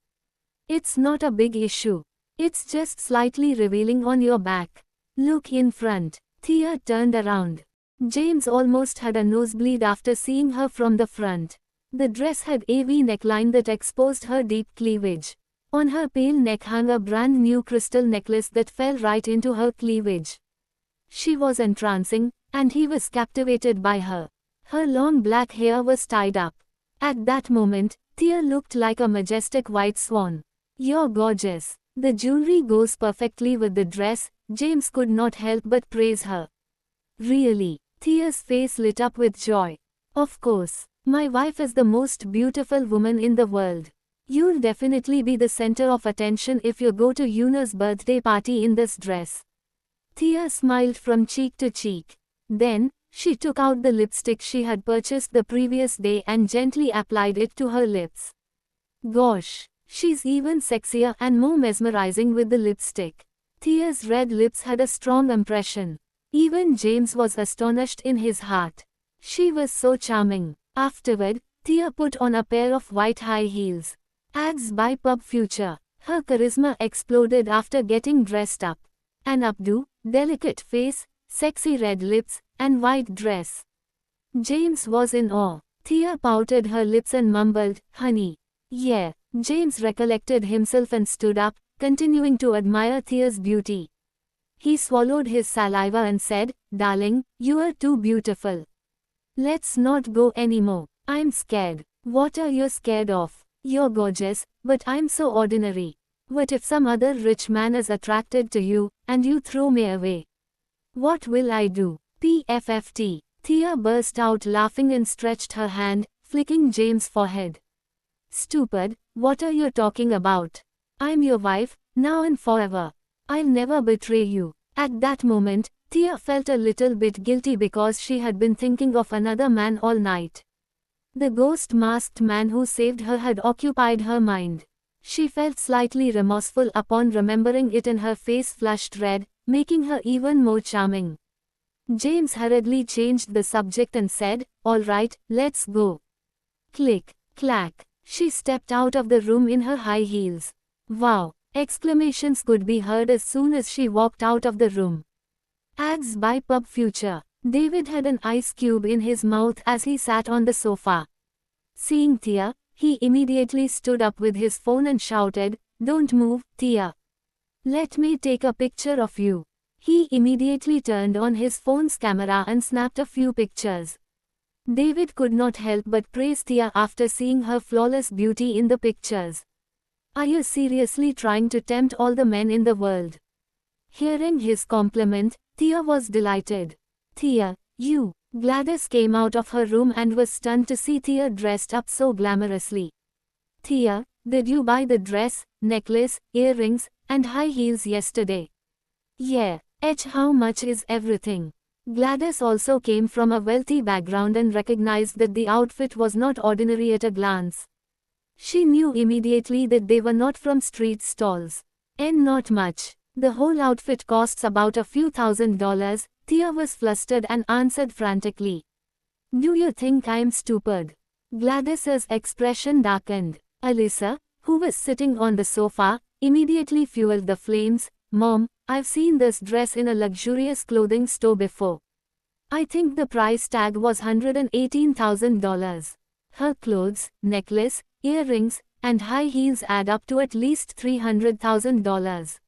"It's not a big issue. It's just slightly revealing on your back. Look in front." Thea turned around. James almost had a nosebleed after seeing her from the front. The dress had a V neckline that exposed her deep cleavage. On her pale neck hung a brand new crystal necklace that fell right into her cleavage. She was entrancing, and he was captivated by her. Her long black hair was tied up. At that moment, Thea looked like a majestic white swan. "You're gorgeous. The jewelry goes perfectly with the dress," James could not help but praise her. "Really?" Thea's face lit up with joy. "Of course. My wife is the most beautiful woman in the world. You'll definitely be the center of attention if you go to Yuna's birthday party in this dress." Thea smiled from cheek to cheek. Then, she took out the lipstick she had purchased the previous day and gently applied it to her lips. Gosh, she's even sexier and more mesmerizing with the lipstick. Thea's red lips had a strong impression. Even James was astonished in his heart. She was so charming. Afterward, Thea put on a pair of white high heels. Ads by Pub Future. Her charisma exploded after getting dressed up. An updo, delicate face, sexy red lips, and white dress. James was in awe. Thea pouted her lips and mumbled, "Honey." "Yeah." James recollected himself and stood up, continuing to admire Thea's beauty. He swallowed his saliva and said, "Darling, you are too beautiful. Let's not go anymore. I'm scared." "What are you scared of? You're gorgeous, but I'm so ordinary. What if some other rich man is attracted to you, and you throw me away? What will I do?" "PFFT. Thea burst out laughing and stretched her hand, flicking James' forehead. "Stupid, what are you talking about? I'm your wife, now and forever. I'll never betray you." At that moment, Thea felt a little bit guilty because she had been thinking of another man all night. The ghost-masked man who saved her had occupied her mind. She felt slightly remorseful upon remembering it and her face flushed red, making her even more charming. James hurriedly changed the subject and said, "All right, let's go." Click, clack. She stepped out of the room in her high heels. "Wow!" Exclamations could be heard as soon as she walked out of the room. Ads by Pub Future. David had an ice cube in his mouth as he sat on the sofa. Seeing Thea, he immediately stood up with his phone and shouted, "Don't move, Thea. Let me take a picture of you." He immediately turned on his phone's camera and snapped a few pictures. David could not help but praise Thea after seeing her flawless beauty in the pictures. "Are you seriously trying to tempt all the men in the world?" Hearing his compliment, Thea was delighted. "Thea, you." Gladys came out of her room and was stunned to see Thea dressed up so glamorously. Thea, did you buy the dress, necklace, earrings, and high heels yesterday? Yeah. How much is everything? Gladys also came from a wealthy background and recognized that the outfit was not ordinary at a glance. She knew immediately that they were not from street stalls. And not much. The whole outfit costs about a few $1,000s. Thea was flustered and answered frantically. Do you think I'm stupid? Gladys's expression darkened. Alyssa, who was sitting on the sofa, immediately fueled the flames. Mom, I've seen this dress in a luxurious clothing store before. I think the price tag was $118,000. Her clothes, necklace, earrings, and high heels add up to at least $300,000.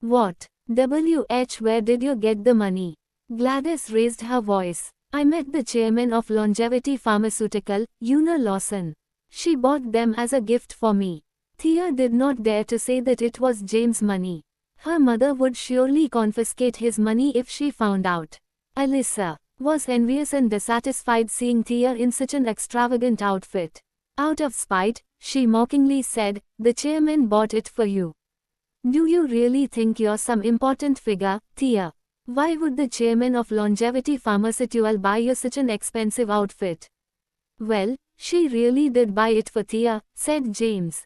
What? Where did you get the money? Gladys raised her voice. I met the chairman of Longevity Pharmaceutical, Una Lawson. She bought them as a gift for me. Thea did not dare to say that it was James' money. Her mother would surely confiscate his money if she found out. Alyssa was envious and dissatisfied seeing Thea in such an extravagant outfit. Out of spite, she mockingly said, the chairman bought it for you. Do you really think you're some important figure, Thea? Why would the chairman of Longevity Pharmaceutical buy you such an expensive outfit? Well, she really did buy it for Thea, said James.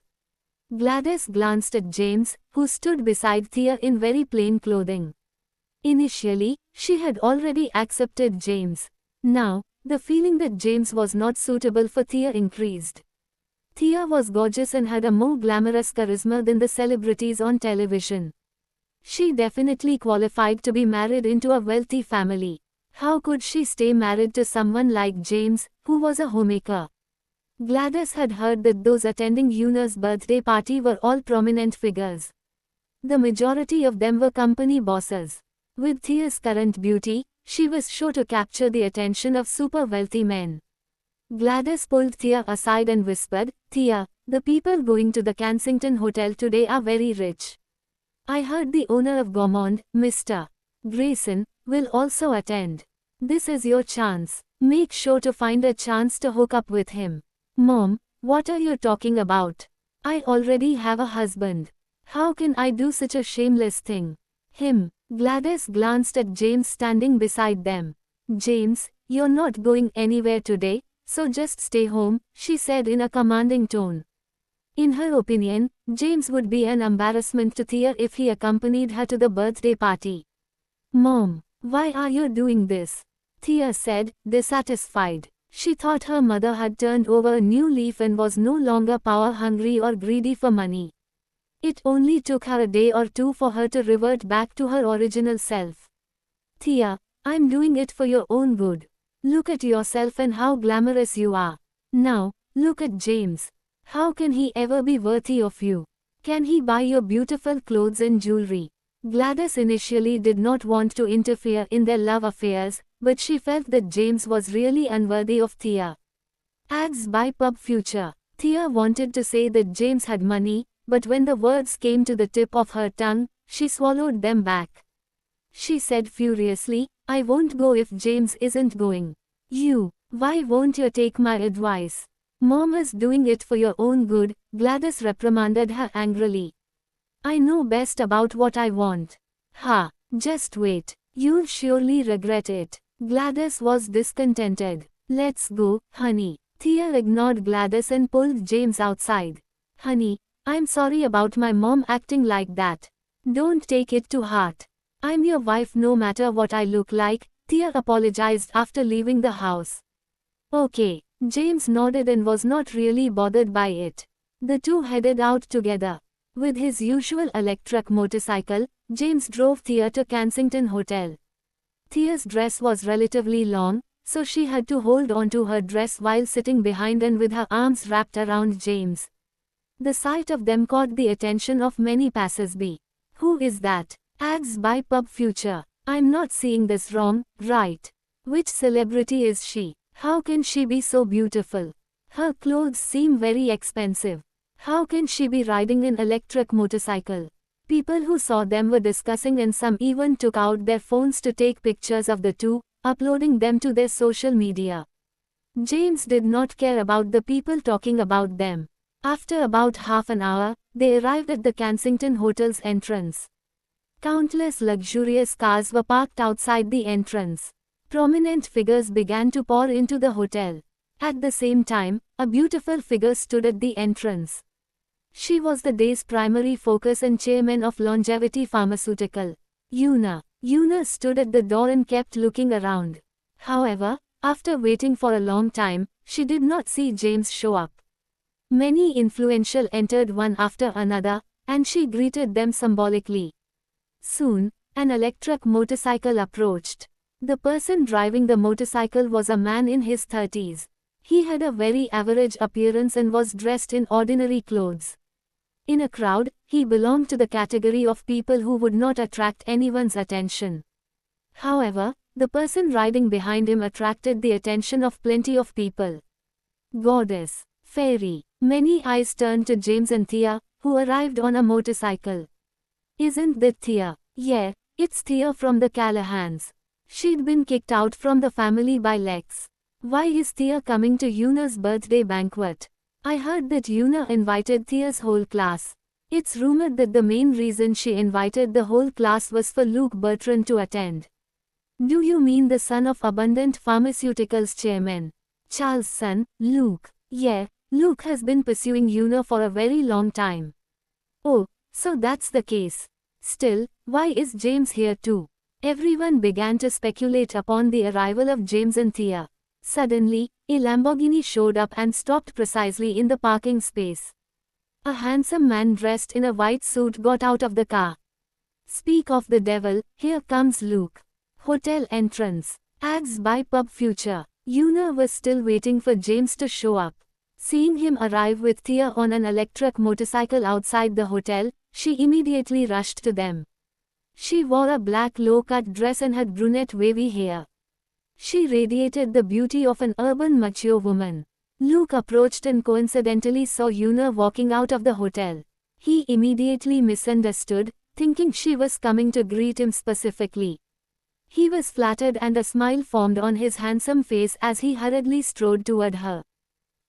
Gladys glanced at James, who stood beside Thea in very plain clothing. Initially, she had already accepted James. Now, the feeling that James was not suitable for Thea increased. Thea was gorgeous and had a more glamorous charisma than the celebrities on television. She definitely qualified to be married into a wealthy family. How could she stay married to someone like James, who was a homemaker? Gladys had heard that those attending Una's birthday party were all prominent figures. The majority of them were company bosses. With Thea's current beauty, she was sure to capture the attention of super wealthy men. Gladys pulled Thea aside and whispered, Thea, the people going to the Kensington Hotel today are very rich. I heard the owner of Gaumont, Mr. Grayson, will also attend. This is your chance. Make sure to find a chance to hook up with him. Mom, what are you talking about? I already have a husband. How can I do such a shameless thing? Him. Gladys glanced at James standing beside them. James, you're not going anywhere today, so just stay home, she said in a commanding tone. In her opinion, James would be an embarrassment to Thea if he accompanied her to the birthday party. Mom, why are you doing this? Thea said, dissatisfied. She thought her mother had turned over a new leaf and was no longer power-hungry or greedy for money. It only took her a day or two for her to revert back to her original self. Thea, I'm doing it for your own good. Look at yourself and how glamorous you are. Now, look at James. How can he ever be worthy of you? Can he buy your beautiful clothes and jewelry? Gladys initially did not want to interfere in their love affairs, but she felt that James was really unworthy of Thea. Ads by Pub Future. Thea wanted to say that James had money, but when the words came to the tip of her tongue, she swallowed them back. She said furiously, I won't go if James isn't going. Why won't you take my advice? Mom is doing it for your own good, Gladys reprimanded her angrily. I know best about what I want. Just wait. You'll surely regret it. Gladys was discontented. Let's go, honey. Thea ignored Gladys and pulled James outside. Honey, I'm sorry about my mom acting like that. Don't take it to heart. I'm your wife no matter what I look like, Thea apologized after leaving the house. Okay, James nodded and was not really bothered by it. The two headed out together. With his usual electric motorcycle, James drove Thea to Kensington Hotel. Thea's dress was relatively long, so she had to hold onto her dress while sitting behind and with her arms wrapped around James. The sight of them caught the attention of many passers-by. Who is that? Ads by Pub Future. I'm not seeing this wrong, right? Which celebrity is she? How can she be so beautiful? Her clothes seem very expensive. How can she be riding an electric motorcycle? People who saw them were discussing and some even took out their phones to take pictures of the two, uploading them to their social media. James did not care about the people talking about them. After about half an hour, they arrived at the Kensington Hotel's entrance. Countless luxurious cars were parked outside the entrance. Prominent figures began to pour into the hotel. At the same time, a beautiful figure stood at the entrance. She was the day's primary focus and chairman of Longevity Pharmaceutical. Yuna. Yuna stood at the door and kept looking around. However, after waiting for a long time, she did not see James show up. Many influential entered one after another, and she greeted them symbolically. Soon, an electric motorcycle approached. The person driving the motorcycle was a man in his 30s. He had a very average appearance and was dressed in ordinary clothes. In a crowd, he belonged to the category of people who would not attract anyone's attention. However, the person riding behind him attracted the attention of plenty of people. Goddess, fairy. Many eyes turned to James and Thea, who arrived on a motorcycle. Isn't that Thea? Yeah, it's Thea from the Callahans. She'd been kicked out from the family by Lex. Why is Thea coming to Yuna's birthday banquet? I heard that Yuna invited Thea's whole class. It's rumored that the main reason she invited the whole class was for Luke Bertrand to attend. Do you mean the son of Abundant Pharmaceuticals chairman? Charles' son, Luke. Yeah, Luke has been pursuing Yuna for a very long time. Oh, so that's the case. Still, why is James here too? Everyone began to speculate upon the arrival of James and Thea. Suddenly, a Lamborghini showed up and stopped precisely in the parking space. A handsome man dressed in a white suit got out of the car. Speak of the devil, here comes Luke. Hotel entrance. Ads by Pub Future. Yuna was still waiting for James to show up. Seeing him arrive with Thea on an electric motorcycle outside the hotel, she immediately rushed to them. She wore a black low-cut dress and had brunette wavy hair. She radiated the beauty of an urban mature woman. Luke approached and coincidentally saw Yuna walking out of the hotel. He immediately misunderstood, thinking she was coming to greet him specifically. He was flattered and a smile formed on his handsome face as he hurriedly strode toward her.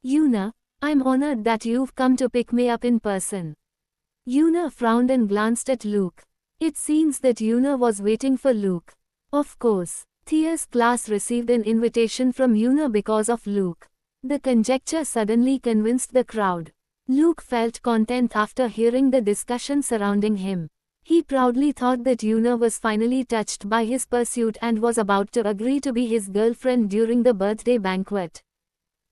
Yuna, I'm honored that you've come to pick me up in person. Yuna frowned and glanced at Luke. It seems that Yuna was waiting for Luke. Of course, Thea's class received an invitation from Yuna because of Luke. The conjecture suddenly convinced the crowd. Luke felt content after hearing the discussion surrounding him. He proudly thought that Yuna was finally touched by his pursuit and was about to agree to be his girlfriend during the birthday banquet.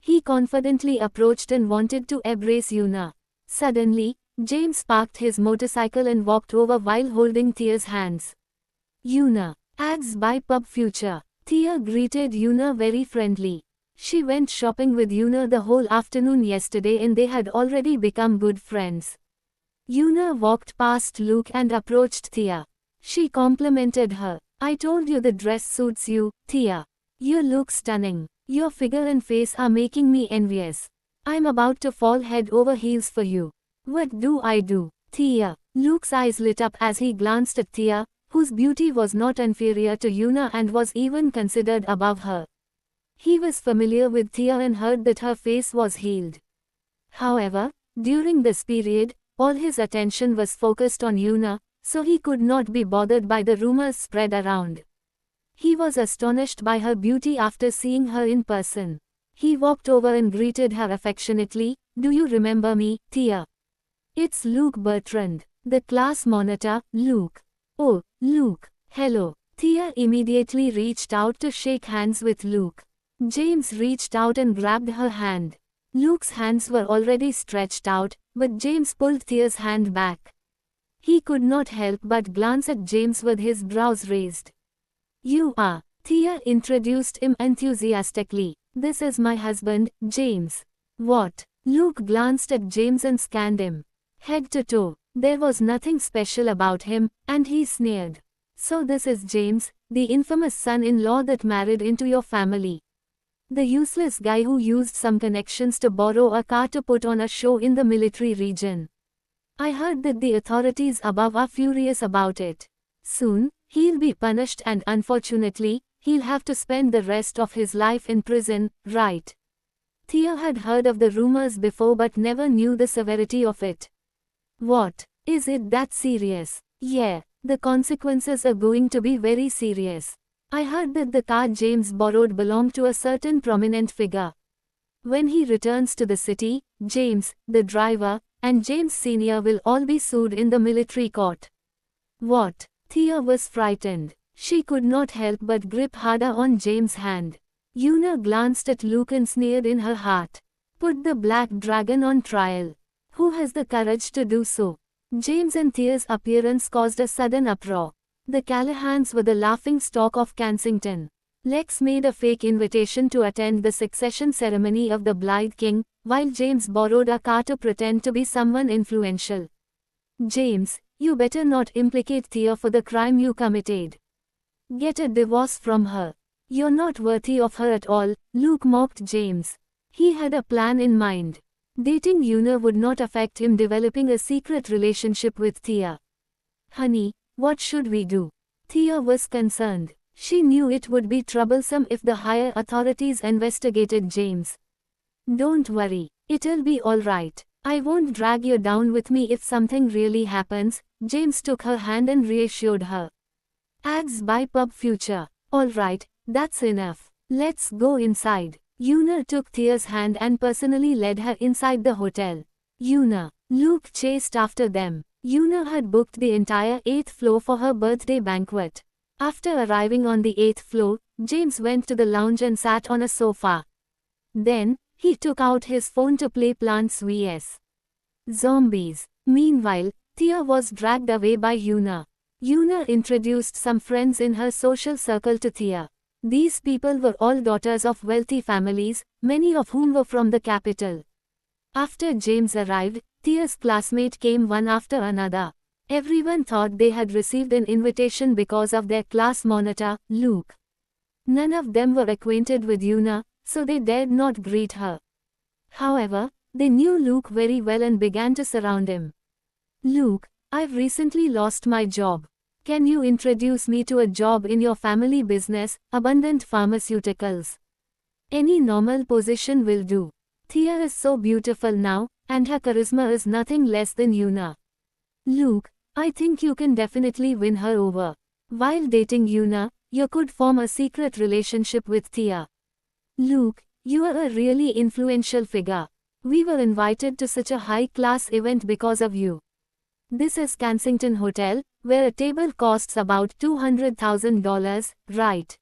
He confidently approached and wanted to embrace Yuna. Suddenly, James parked his motorcycle and walked over while holding Thea's hands. Yuna. Ads by Pub Future. Thea greeted Yuna very friendly. She went shopping with Yuna the whole afternoon yesterday and they had already become good friends. Yuna walked past Luke and approached Thea. She complimented her. I told you the dress suits you, Thea. You look stunning. Your figure and face are making me envious. I'm about to fall head over heels for you. What do I do, Thea? Luke's eyes lit up as he glanced at Thea, whose beauty was not inferior to Yuna and was even considered above her. He was familiar with Thea and heard that her face was healed. However, during this period, all his attention was focused on Yuna, so he could not be bothered by the rumors spread around. He was astonished by her beauty after seeing her in person. He walked over and greeted her affectionately. Do you remember me, Thea? It's Luke Bertrand, the class monitor, Luke. Oh, Luke. Hello. Thea immediately reached out to shake hands with Luke. James reached out and grabbed her hand. Luke's hands were already stretched out, but James pulled Thea's hand back. He could not help but glance at James with his brows raised. You are. Thea introduced him enthusiastically. This is my husband, James. What? Luke glanced at James and scanned him. Head to toe. There was nothing special about him, and he sneered. So this is James, the infamous son-in-law that married into your family. The useless guy who used some connections to borrow a car to put on a show in the military region. I heard that the authorities above are furious about it. Soon, he'll be punished and unfortunately, he'll have to spend the rest of his life in prison, right? Thea had heard of the rumors before but never knew the severity of it. What? Is it that serious? Yeah, the consequences are going to be very serious. I heard that the car James borrowed belonged to a certain prominent figure. When he returns to the city, James, the driver, and James Sr. will all be sued in the military court. What? Thea was frightened. She could not help but grip harder on James' hand. Una glanced at Luke and sneered in her heart. Put the Black Dragon on trial. Who has the courage to do so? James and Thea's appearance caused a sudden uproar. The Callahans were the laughing stock of Kensington. Lex made a fake invitation to attend the succession ceremony of the Blythe King, while James borrowed a car to pretend to be someone influential. James, you better not implicate Thea for the crime you committed. Get a divorce from her. You're not worthy of her at all, Luke mocked James. He had a plan in mind. Dating Una would not affect him developing a secret relationship with Thea. Honey, what should we do? Thea was concerned. She knew it would be troublesome if the higher authorities investigated James. Don't worry, it'll be alright. I won't drag you down with me if something really happens. James took her hand and reassured her. Ads by Pub Future. Alright, that's enough. Let's go inside. Una took Thea's hand and personally led her inside the hotel. Luke chased after them. Una had booked the entire 8th floor for her birthday banquet. After arriving on the 8th floor, James went to the lounge and sat on a sofa. Then, he took out his phone to play Plants vs. Zombies. Meanwhile, Thea was dragged away by Una. Una introduced some friends in her social circle to Thea. These people were all daughters of wealthy families, many of whom were from the capital. After James arrived, Thea's classmates came one after another. Everyone thought they had received an invitation because of their class monitor, Luke. None of them were acquainted with Una, so they dared not greet her. However, they knew Luke very well and began to surround him. Luke, I've recently lost my job. Can you introduce me to a job in your family business, Abundant Pharmaceuticals? Any normal position will do. Thea is so beautiful now, and her charisma is nothing less than Una. Luke, I think you can definitely win her over. While dating Una, you could form a secret relationship with Thea. Luke, you are a really influential figure. We were invited to such a high-class event because of you. This is Kensington Hotel, where a table costs about $200,000, right?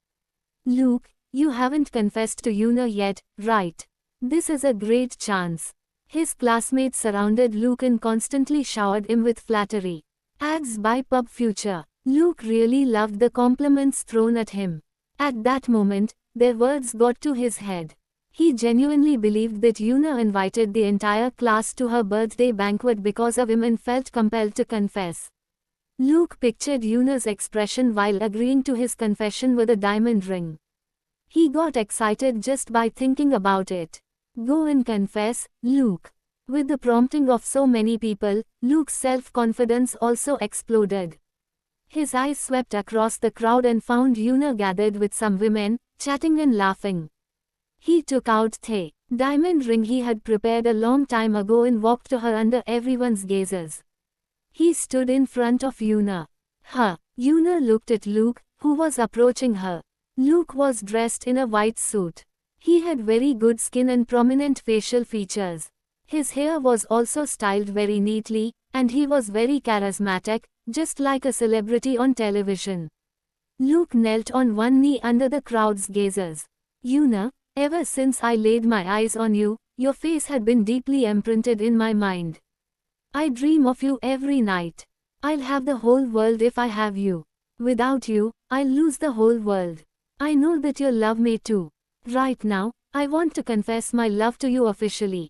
Luke, you haven't confessed to Una yet, right? This is a great chance. His classmates surrounded Luke and constantly showered him with flattery. Ads by Pub Future. Luke really loved the compliments thrown at him. At that moment, their words got to his head. He genuinely believed that Una invited the entire class to her birthday banquet because of him and felt compelled to confess. Luke pictured Una's expression while agreeing to his confession with a diamond ring. He got excited just by thinking about it. Go and confess, Luke. With the prompting of so many people, Luke's self-confidence also exploded. His eyes swept across the crowd and found Una gathered with some women, chatting and laughing. He took out the diamond ring he had prepared a long time ago and walked to her under everyone's gazes. He stood in front of Una. Una looked at Luke, who was approaching her. Luke was dressed in a white suit. He had very good skin and prominent facial features. His hair was also styled very neatly, and he was very charismatic, just like a celebrity on television. Luke knelt on one knee under the crowd's gazes. Una, ever since I laid my eyes on you, your face had been deeply imprinted in my mind. I dream of you every night. I'll have the whole world if I have you. Without you, I'll lose the whole world. I know that you'll love me too. Right now, I want to confess my love to you officially.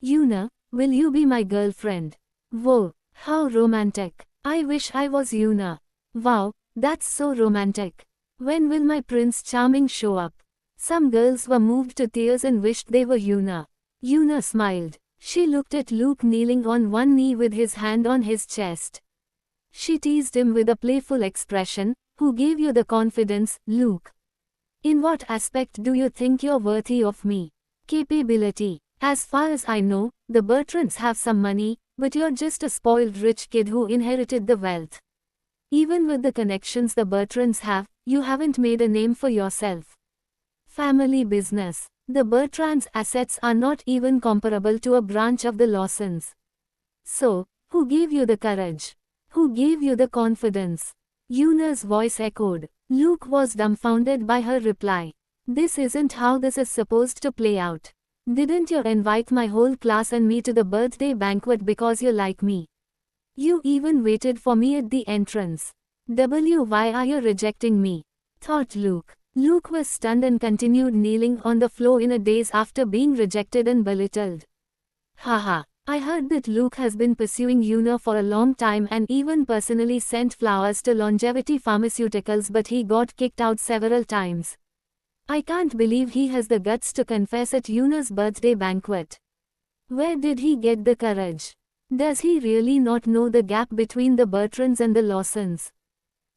Una, will you be my girlfriend? Whoa, how romantic. I wish I was Una. Wow, that's so romantic. When will my Prince Charming show up? Some girls were moved to tears and wished they were Una. Una smiled. She looked at Luke kneeling on one knee with his hand on his chest. She teased him with a playful expression. Who gave you the confidence, Luke? In what aspect do you think you're worthy of me? Capability. As far as I know, the Bertrands have some money, but you're just a spoiled rich kid who inherited the wealth. Even with the connections the Bertrands have, you haven't made a name for yourself. Family business. The Bertrands' assets are not even comparable to a branch of the Lawsons. So, who gave you the courage? Who gave you the confidence? Una's voice echoed. Luke was dumbfounded by her reply. This isn't how this is supposed to play out. Didn't you invite my whole class and me to the birthday banquet because you like me? You even waited for me at the entrance. Why are you rejecting me? Thought Luke. Luke was stunned and continued kneeling on the floor in a daze after being rejected and belittled. Haha. I heard that Luke has been pursuing Una for a long time and even personally sent flowers to Longevity Pharmaceuticals, but he got kicked out several times. I can't believe he has the guts to confess at Una's birthday banquet. Where did he get the courage? Does he really not know the gap between the Bertrands and the Lawsons?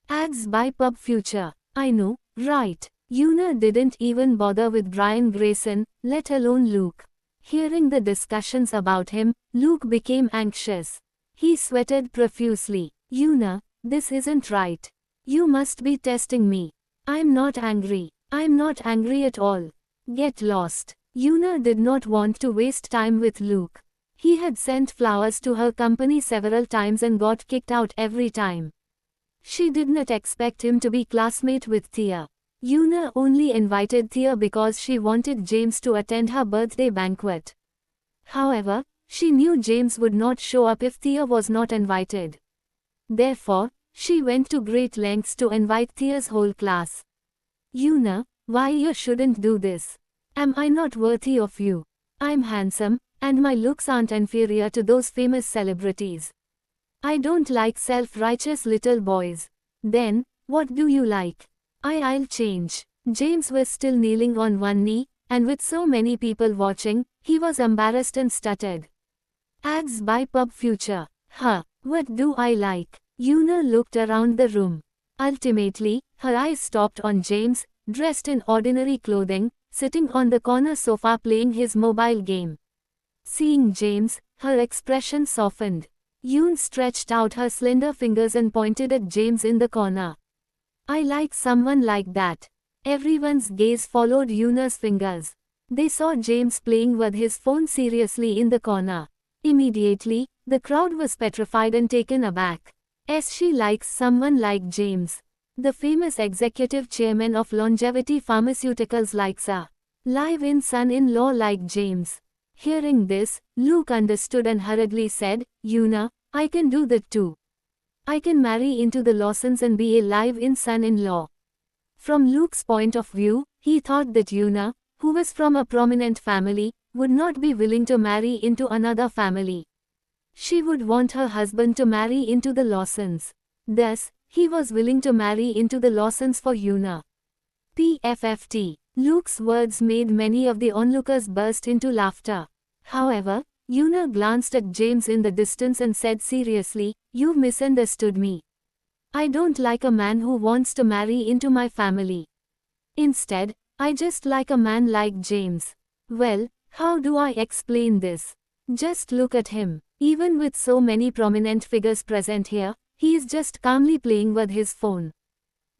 Ads by Pub Future. I know, right. Una didn't even bother with Brian Grayson, let alone Luke. Hearing the discussions about him, Luke became anxious. He sweated profusely. Una, this isn't right. You must be testing me. I'm not angry. I'm not angry at all. Get lost. Una did not want to waste time with Luke. He had sent flowers to her company several times and got kicked out every time. She did not expect him to be classmate with Thea. Una only invited Thea because she wanted James to attend her birthday banquet. However, she knew James would not show up if Thea was not invited. Therefore, she went to great lengths to invite Thea's whole class. Una, why you shouldn't do this? Am I not worthy of you? I'm handsome, and my looks aren't inferior to those famous celebrities. I don't like self-righteous little boys. Then, what do you like? I'll change. James was still kneeling on one knee, and with so many people watching, he was embarrassed and stuttered. Ads by Pub Future. What do I like? Una looked around the room. Ultimately, her eyes stopped on James, dressed in ordinary clothing, sitting on the corner sofa playing his mobile game. Seeing James, her expression softened. Una stretched out her slender fingers and pointed at James in the corner. I like someone like that. Everyone's gaze followed Una's fingers. They saw James playing with his phone seriously in the corner. Immediately, the crowd was petrified and taken aback. As she likes someone like James. The famous executive chairman of Longevity Pharmaceuticals likes a live-in son-in-law like James. Hearing this, Luke understood and hurriedly said, Una, I can do that too. I can marry into the Lawsons and be a live-in son-in-law. From Luke's point of view, he thought that Una, who was from a prominent family, would not be willing to marry into another family. She would want her husband to marry into the Lawsons. Thus, he was willing to marry into the Lawsons for Una. PFFT. Luke's words made many of the onlookers burst into laughter. However, Una glanced at James in the distance and said seriously, You've misunderstood me. I don't like a man who wants to marry into my family. Instead, I just like a man like James. Well, how do I explain this? Just look at him. Even with so many prominent figures present here, he is just calmly playing with his phone.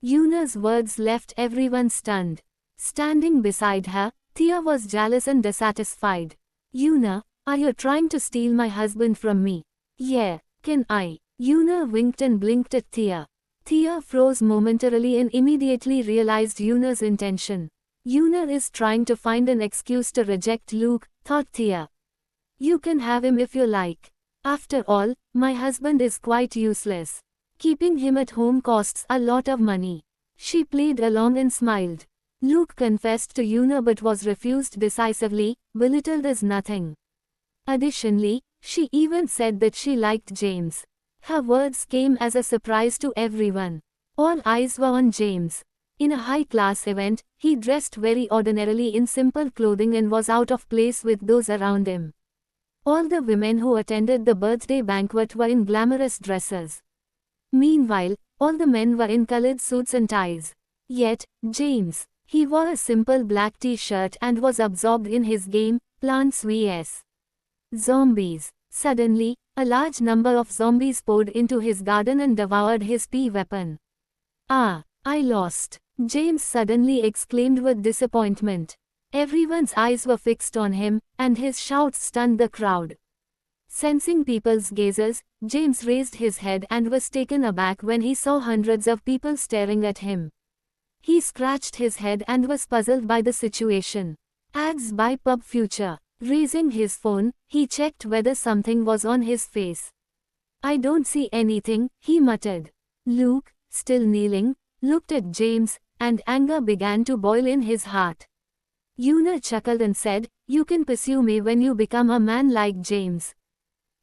Una's words left everyone stunned. Standing beside her, Thea was jealous and dissatisfied. Una, are you trying to steal my husband from me? Yeah, can I? Una winked and blinked at Thea. Thea froze momentarily and immediately realized Una's intention. Una is trying to find an excuse to reject Luke, thought Thea. You can have him if you like. After all, my husband is quite useless. Keeping him at home costs a lot of money. She played along and smiled. Luke confessed to Una but was refused decisively, belittled as nothing. Additionally, she even said that she liked James. Her words came as a surprise to everyone. All eyes were on James. In a high-class event, he dressed very ordinarily in simple clothing and was out of place with those around him. All the women who attended the birthday banquet were in glamorous dresses. Meanwhile, all the men were in colored suits and ties. Yet, James, He wore a simple black t-shirt and was absorbed in his game, Plants vs. Zombies. Suddenly, a large number of zombies poured into his garden and devoured his weapon. Ah, I lost, James suddenly exclaimed with disappointment. Everyone's eyes were fixed on him, and his shouts stunned the crowd. Sensing people's gazes, James raised his head and was taken aback when he saw hundreds of people staring at him. He scratched his head and was puzzled by the situation. Ads by Pub Future. Raising his phone, he checked whether something was on his face. I don't see anything, he muttered. Luke, still kneeling, looked at James, and anger began to boil in his heart. Una chuckled and said, "You can pursue me when you become a man like James.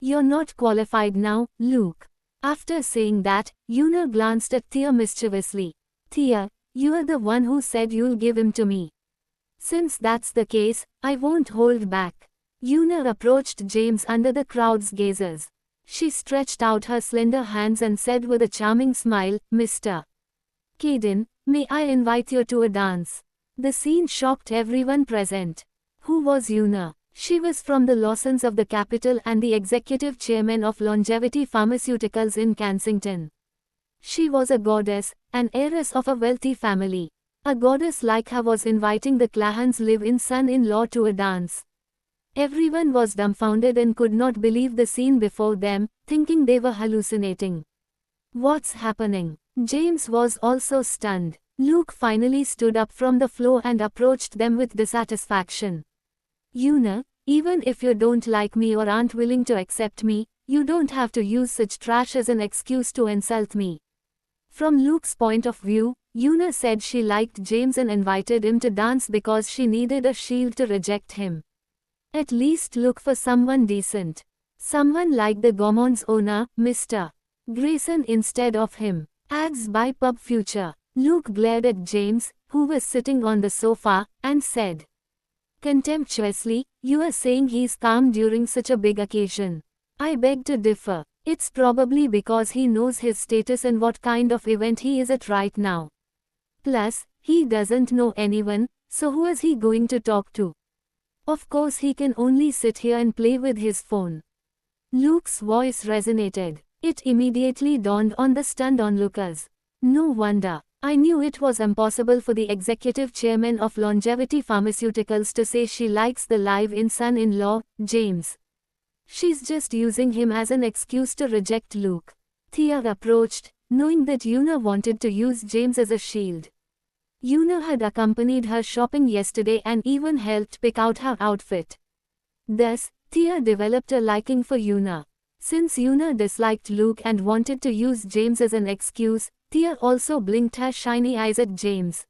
You're not qualified now, Luke." After saying that, Una glanced at Thea mischievously. "Thea, you're the one who said you'll give him to me. Since that's the case, I won't hold back." Una approached James under the crowd's gazes. She stretched out her slender hands and said with a charming smile, "Mr. Caden, may I invite you to a dance?" The scene shocked everyone present. Who was Una? She was from the Lawsons of the Capitol and the executive chairman of Longevity Pharmaceuticals in Kensington. She was a goddess, an heiress of a wealthy family. A goddess like her was inviting the Clahans' live-in son-in-law to a dance. Everyone was dumbfounded and could not believe the scene before them, thinking they were hallucinating. What's happening? James was also stunned. Luke finally stood up from the floor and approached them with dissatisfaction. Una, even if you don't like me or aren't willing to accept me, you don't have to use such trash as an excuse to insult me. From Luke's point of view, Una said she liked James and invited him to dance because she needed a shield to reject him. At least look for someone decent. Someone like the Gaumond's owner, Mr. Grayson instead of him. Ads by Pub Future. Luke glared at James, who was sitting on the sofa, and said contemptuously, "You are saying he's calm during such a big occasion. I beg to differ. It's probably because he knows his status and what kind of event he is at right now. Plus, he doesn't know anyone, so who is he going to talk to? Of course he can only sit here and play with his phone." Luke's voice resonated. It immediately dawned on the stunned onlookers. No wonder. I knew it was impossible for the executive chairman of Longevity Pharmaceuticals to say she likes the live-in son-in-law, James. She's just using him as an excuse to reject Luke. Thea approached, knowing that Una wanted to use James as a shield. Una had accompanied her shopping yesterday and even helped pick out her outfit. Thus, Thea developed a liking for Una. Since Una disliked Luke and wanted to use James as an excuse, Thea also blinked her shiny eyes at James.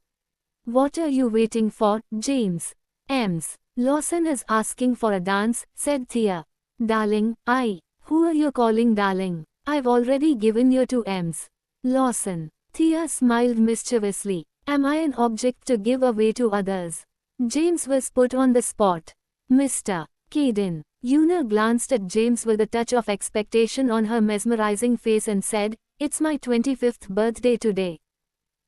"What are you waiting for, James?" "Ems. Lawson is asking for a dance," said Thea. "Darling, who are you calling darling? I've already given you to Ems. Lawson." Thea smiled mischievously. "Am I an object to give away to others?" James was put on the spot. "Mr. Caden." Una glanced at James with a touch of expectation on her mesmerizing face and said, "It's my 25th birthday today.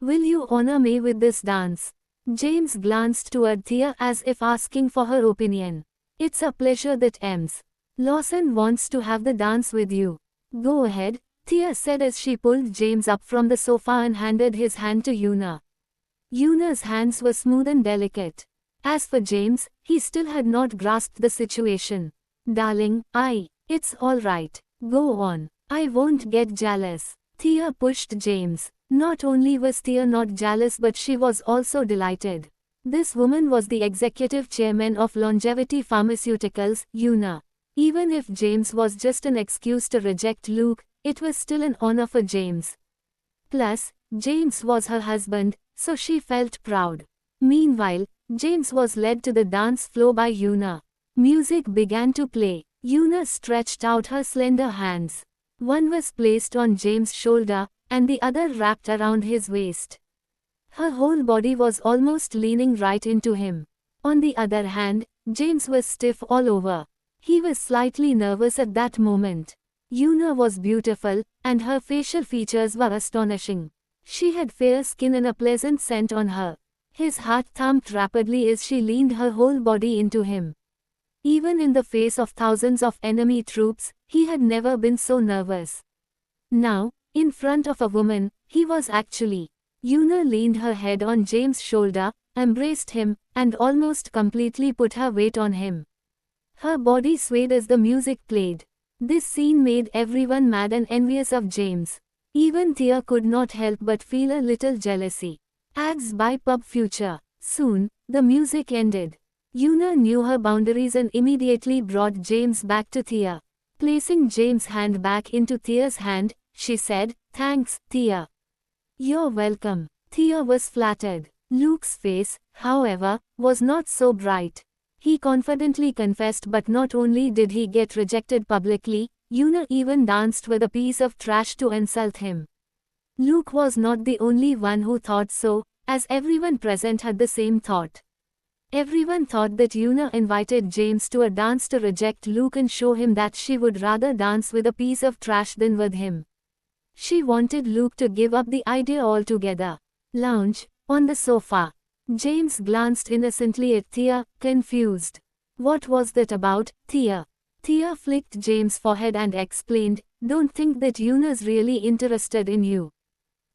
Will you honor me with this dance?" James glanced toward Thea as if asking for her opinion. "It's a pleasure that Ems. Lawson wants to have the dance with you. Go ahead," Thea said as she pulled James up from the sofa and handed his hand to Una. Una's hands were smooth and delicate. As for James, he still had not grasped the situation. "Darling, it's all right. Go on. I won't get jealous." Thea pushed James. Not only was Thea not jealous but she was also delighted. This woman was the executive chairman of Longevity Pharmaceuticals, Una. Even if James was just an excuse to reject Luke, it was still an honor for James. Plus, James was her husband, so she felt proud. Meanwhile, James was led to the dance floor by Una. Music began to play. Una stretched out her slender hands. One was placed on James' shoulder, and the other wrapped around his waist. Her whole body was almost leaning right into him. On the other hand, James was stiff all over. He was slightly nervous at that moment. Una was beautiful, and her facial features were astonishing. She had fair skin and a pleasant scent on her. His heart thumped rapidly as she leaned her whole body into him. Even in the face of thousands of enemy troops, he had never been so nervous. Now, in front of a woman, he was actually. Yuna leaned her head on James' shoulder, embraced him, and almost completely put her weight on him. Her body swayed as the music played. This scene made everyone mad and envious of James. Even Thea could not help but feel a little jealousy. Ads by Pub Future. Soon, the music ended. Yuna knew her boundaries and immediately brought James back to Thea. Placing James' hand back into Thea's hand, she said, "Thanks, Thea." "You're welcome." Thea was flattered. Luke's face, however, was not so bright. He confidently confessed, but not only did he get rejected publicly, Yuna even danced with a piece of trash to insult him. Luke was not the only one who thought so, as everyone present had the same thought. Everyone thought that Yuna invited James to a dance to reject Luke and show him that she would rather dance with a piece of trash than with him. She wanted Luke to give up the idea altogether. Lounge, on the sofa. James glanced innocently at Thea, confused. "What was that about, Thea?" Thea flicked James' forehead and explained, "Don't think that Yuna's really interested in you.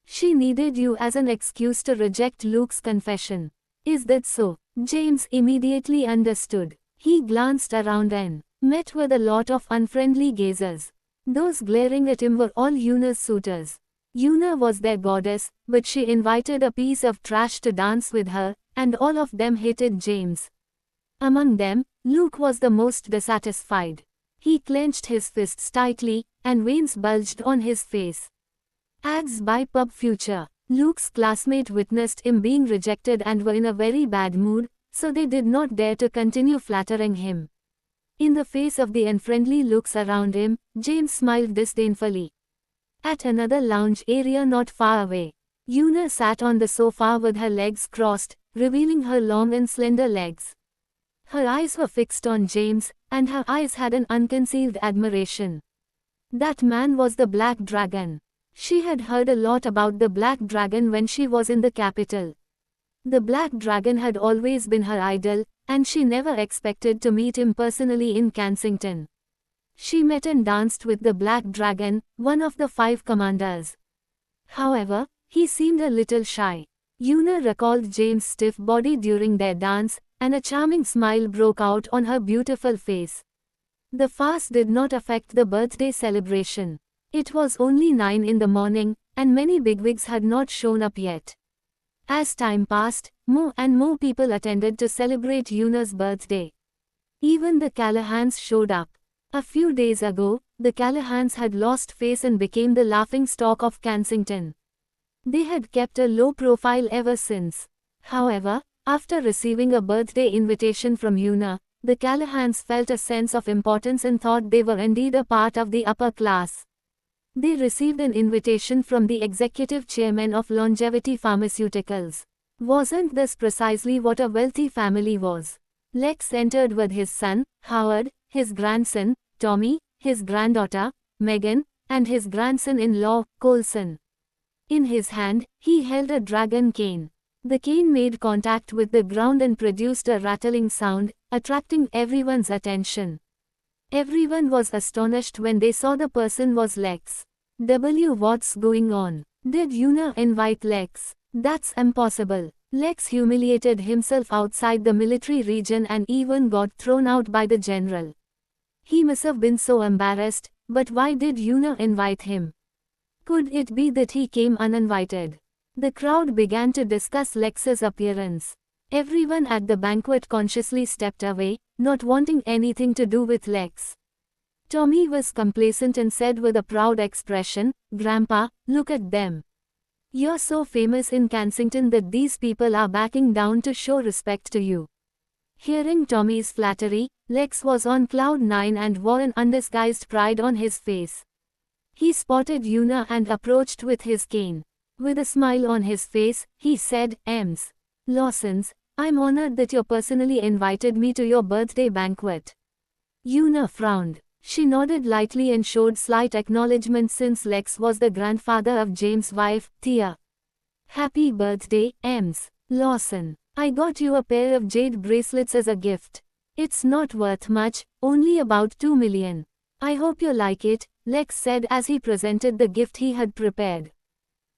She needed you as an excuse to reject Luke's confession." "Is that so?" James immediately understood. He glanced around and met with a lot of unfriendly gazes. Those glaring at him were all Yuna's suitors. Yuna was their goddess, but she invited a piece of trash to dance with her, and all of them hated James. Among them, Luke was the most dissatisfied. He clenched his fists tightly, and veins bulged on his face. Ads by Pub Future. Luke's classmate witnessed him being rejected and were in a very bad mood, so they did not dare to continue flattering him. In the face of the unfriendly looks around him, James smiled disdainfully. At another lounge area not far away, Yuna sat on the sofa with her legs crossed, revealing her long and slender legs. Her eyes were fixed on James, and her eyes had an unconcealed admiration. That man was the Black Dragon. She had heard a lot about the Black Dragon when she was in the capital. The Black Dragon had always been her idol, and she never expected to meet him personally in Kensington. She met and danced with the Black Dragon, one of the 5 commanders. However, he seemed a little shy. Yuna recalled James' stiff body during their dance, and a charming smile broke out on her beautiful face. The fast did not affect the birthday celebration. It was only 9 in the morning, and many bigwigs had not shown up yet. As time passed, more and more people attended to celebrate Yuna's birthday. Even the Callahans showed up. A few days ago, the Callahans had lost face and became the laughingstock of Kensington. They had kept a low profile ever since. However, after receiving a birthday invitation from Yuna, the Callahans felt a sense of importance and thought they were indeed a part of the upper class. They received an invitation from the executive chairman of Longevity Pharmaceuticals. Wasn't this precisely what a wealthy family was? Lex entered with his son, Howard, his grandson, Tommy, his granddaughter, Megan, and his grandson-in-law, Coulson. In his hand, he held a dragon cane. The cane made contact with the ground and produced a rattling sound, attracting everyone's attention. Everyone was astonished when they saw the person was Lex. What's going on? Did Yuna invite Lex? That's impossible. Lex humiliated himself outside the military region and even got thrown out by the general. He must have been so embarrassed, but why did Yuna invite him? Could it be that he came uninvited? The crowd began to discuss Lex's appearance. Everyone at the banquet consciously stepped away, not wanting anything to do with Lex. Tommy was complacent and said with a proud expression, "Grandpa, look at them. You're so famous in Kensington that these people are backing down to show respect to you." Hearing Tommy's flattery, Lex was on cloud 9 and wore an undisguised pride on his face. He spotted Yuna and approached with his cane. With a smile on his face, he said, "Ems Lawsons, I'm honored that you personally invited me to your birthday banquet." Yuna frowned. She nodded lightly and showed slight acknowledgement since Lex was the grandfather of James' wife, Thea. "Happy birthday, Ems Lawson, I got you a pair of jade bracelets as a gift. It's not worth much, only about 2 million. I hope you like it, Lex said as he presented the gift he had prepared.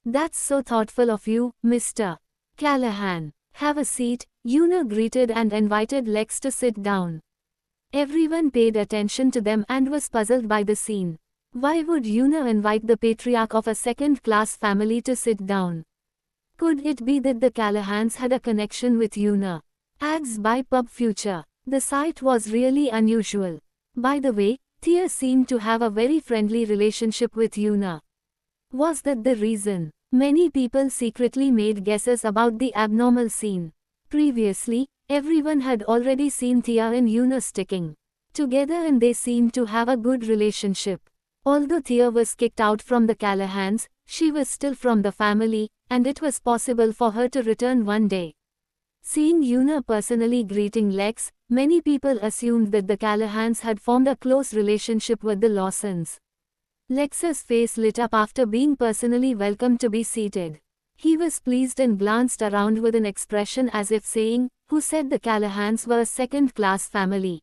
That's so thoughtful of you, Mr. Callahan. Have a seat, Una greeted and invited Lex to sit down. Everyone paid attention to them and was puzzled by the scene. Why would Una invite the patriarch of a second-class family to sit down? Could it be that the Callahans had a connection with Una? Ads by Pub Future. The site was really unusual. By the way, Thea seemed to have a very friendly relationship with Una. Was that the reason? Many people secretly made guesses about the abnormal scene. Previously, everyone had already seen Thea and Una sticking together and they seemed to have a good relationship. Although Thea was kicked out from the Callahans, she was still from the family, and it was possible for her to return one day. Seeing Una personally greeting Lex, many people assumed that the Callahans had formed a close relationship with the Lawsons. Lex's face lit up after being personally welcomed to be seated. He was pleased and glanced around with an expression as if saying, "Who said the Callahans were a second-class family?"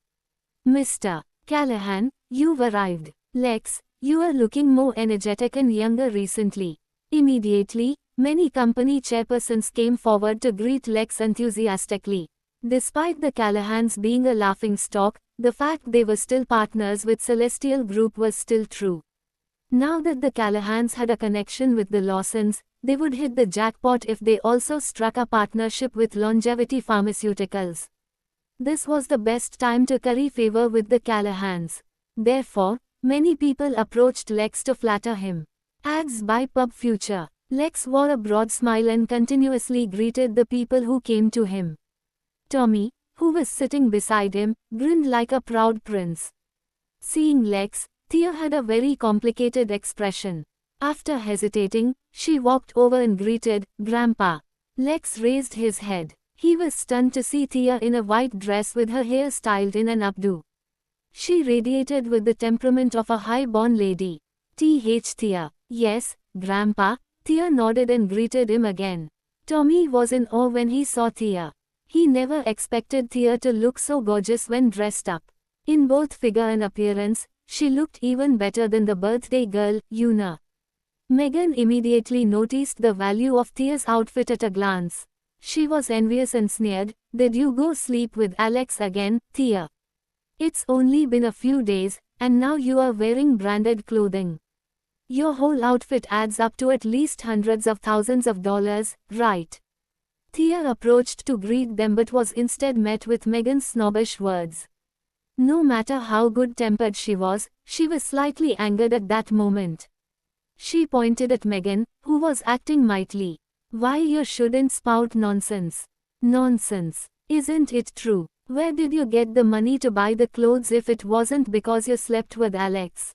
"Mr. Callahan, you've arrived. Lex, you are looking more energetic and younger recently." Immediately, many company chairpersons came forward to greet Lex enthusiastically. Despite the Callahans being a laughingstock, the fact they were still partners with Celestial Group was still true. Now that the Callahans had a connection with the Lawsons, they would hit the jackpot if they also struck a partnership with Longevity Pharmaceuticals. This was the best time to curry favor with the Callahans. Therefore, many people approached Lex to flatter him. Ads by Pub Future. Lex wore a broad smile and continuously greeted the people who came to him. Tommy, who was sitting beside him, grinned like a proud prince. Seeing Lex, Thea had a very complicated expression. After hesitating, she walked over and greeted Grandpa. Lex raised his head. He was stunned to see Thea in a white dress with her hair styled in an updo. She radiated with the temperament of a high-born lady. Thea. Yes, Grandpa. Thea nodded and greeted him again. Tommy was in awe when he saw Thea. He never expected Thea to look so gorgeous when dressed up. In both figure and appearance, she looked even better than the birthday girl, Una. Megan immediately noticed the value of Thea's outfit at a glance. She was envious and sneered, "Did you go sleep with Alex again, Thea? It's only been a few days, and now you are wearing branded clothing. Your whole outfit adds up to at least hundreds of thousands of dollars, right?" Thea approached to greet them but was instead met with Megan's snobbish words. No matter how good-tempered she was slightly angered at that moment. She pointed at Megan, who was acting mightily. "Why you shouldn't spout nonsense." "Nonsense. Isn't it true? Where did you get the money to buy the clothes if it wasn't because you slept with Alex?"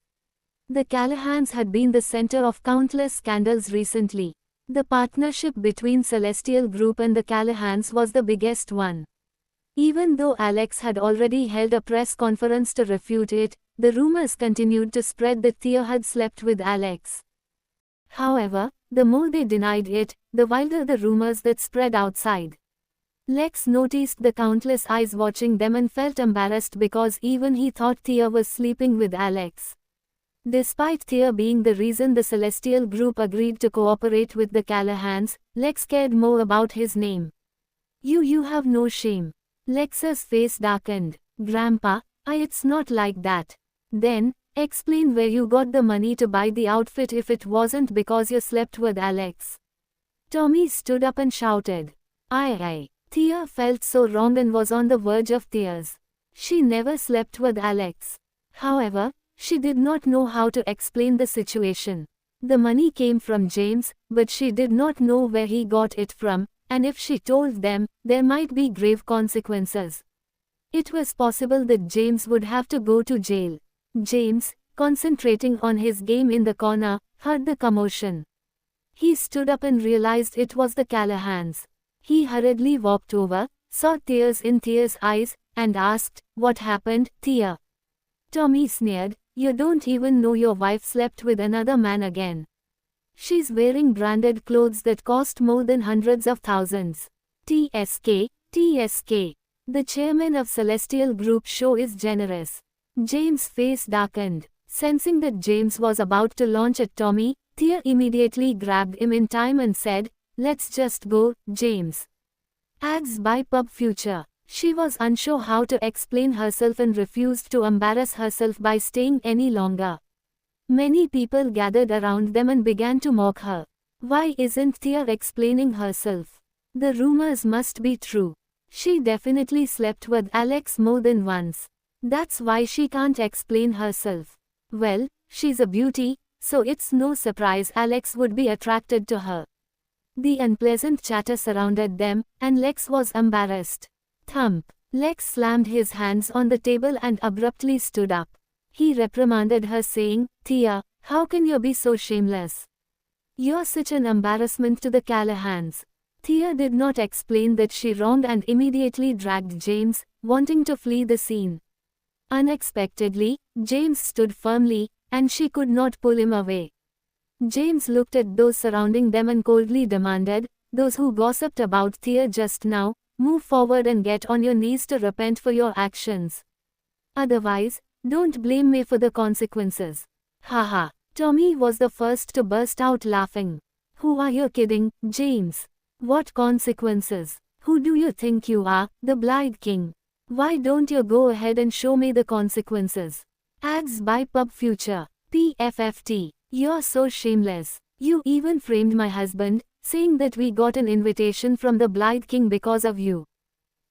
The Callahans had been the center of countless scandals recently. The partnership between Celestial Group and the Callahans was the biggest one. Even though Alex had already held a press conference to refute it, the rumors continued to spread that Thea had slept with Alex. However, the more they denied it, the wilder the rumors that spread outside. Lex noticed the countless eyes watching them and felt embarrassed because even he thought Thea was sleeping with Alex. Despite Thea being the reason the Celestial Group agreed to cooperate with the Callahans, Lex cared more about his name. You have no shame." Lex's face darkened. "Grandpa, it's not like that." "Then, explain where you got the money to buy the outfit if it wasn't because you slept with Alex." Tommy stood up and shouted. I. Thea felt so wrong and was on the verge of tears. She never slept with Alex. However, she did not know how to explain the situation. The money came from James, but she did not know where he got it from, and if she told them, there might be grave consequences. It was possible that James would have to go to jail. James, concentrating on his game in the corner, heard the commotion. He stood up and realized it was the Callahans. He hurriedly walked over, saw tears in Thea's eyes, and asked, "What happened, Thea?" Tommy sneered, "You don't even know your wife slept with another man again. She's wearing branded clothes that cost more than hundreds of thousands." TSK, TSK. The chairman of Celestial Group show is generous. James' face darkened. Sensing that James was about to launch at Tommy, Thea immediately grabbed him in time and said, "Let's just go, James." Ads by Pub Future. She was unsure how to explain herself and refused to embarrass herself by staying any longer. Many people gathered around them and began to mock her. Why isn't Thea explaining herself? The rumors must be true. She definitely slept with Alex more than once. That's why she can't explain herself. Well, she's a beauty, so it's no surprise Alex would be attracted to her. The unpleasant chatter surrounded them, and Lex was embarrassed. Thump. Lex slammed his hands on the table and abruptly stood up. He reprimanded her saying, "Thea, how can you be so shameless? You're such an embarrassment to the Callahans." Thea did not explain that she wronged and immediately dragged James, wanting to flee the scene. Unexpectedly, James stood firmly, and she could not pull him away. James looked at those surrounding them and coldly demanded, "Those who gossiped about Thea just now, move forward and get on your knees to repent for your actions. Otherwise, don't blame me for the consequences." Haha. Tommy was the first to burst out laughing. "Who are you kidding, James? What consequences? Who do you think you are, the Blythe King? Why don't you go ahead and show me the consequences?" Ads by Pub Future. PFFT. You're so shameless. You even framed my husband, saying that we got an invitation from the Blythe King because of you.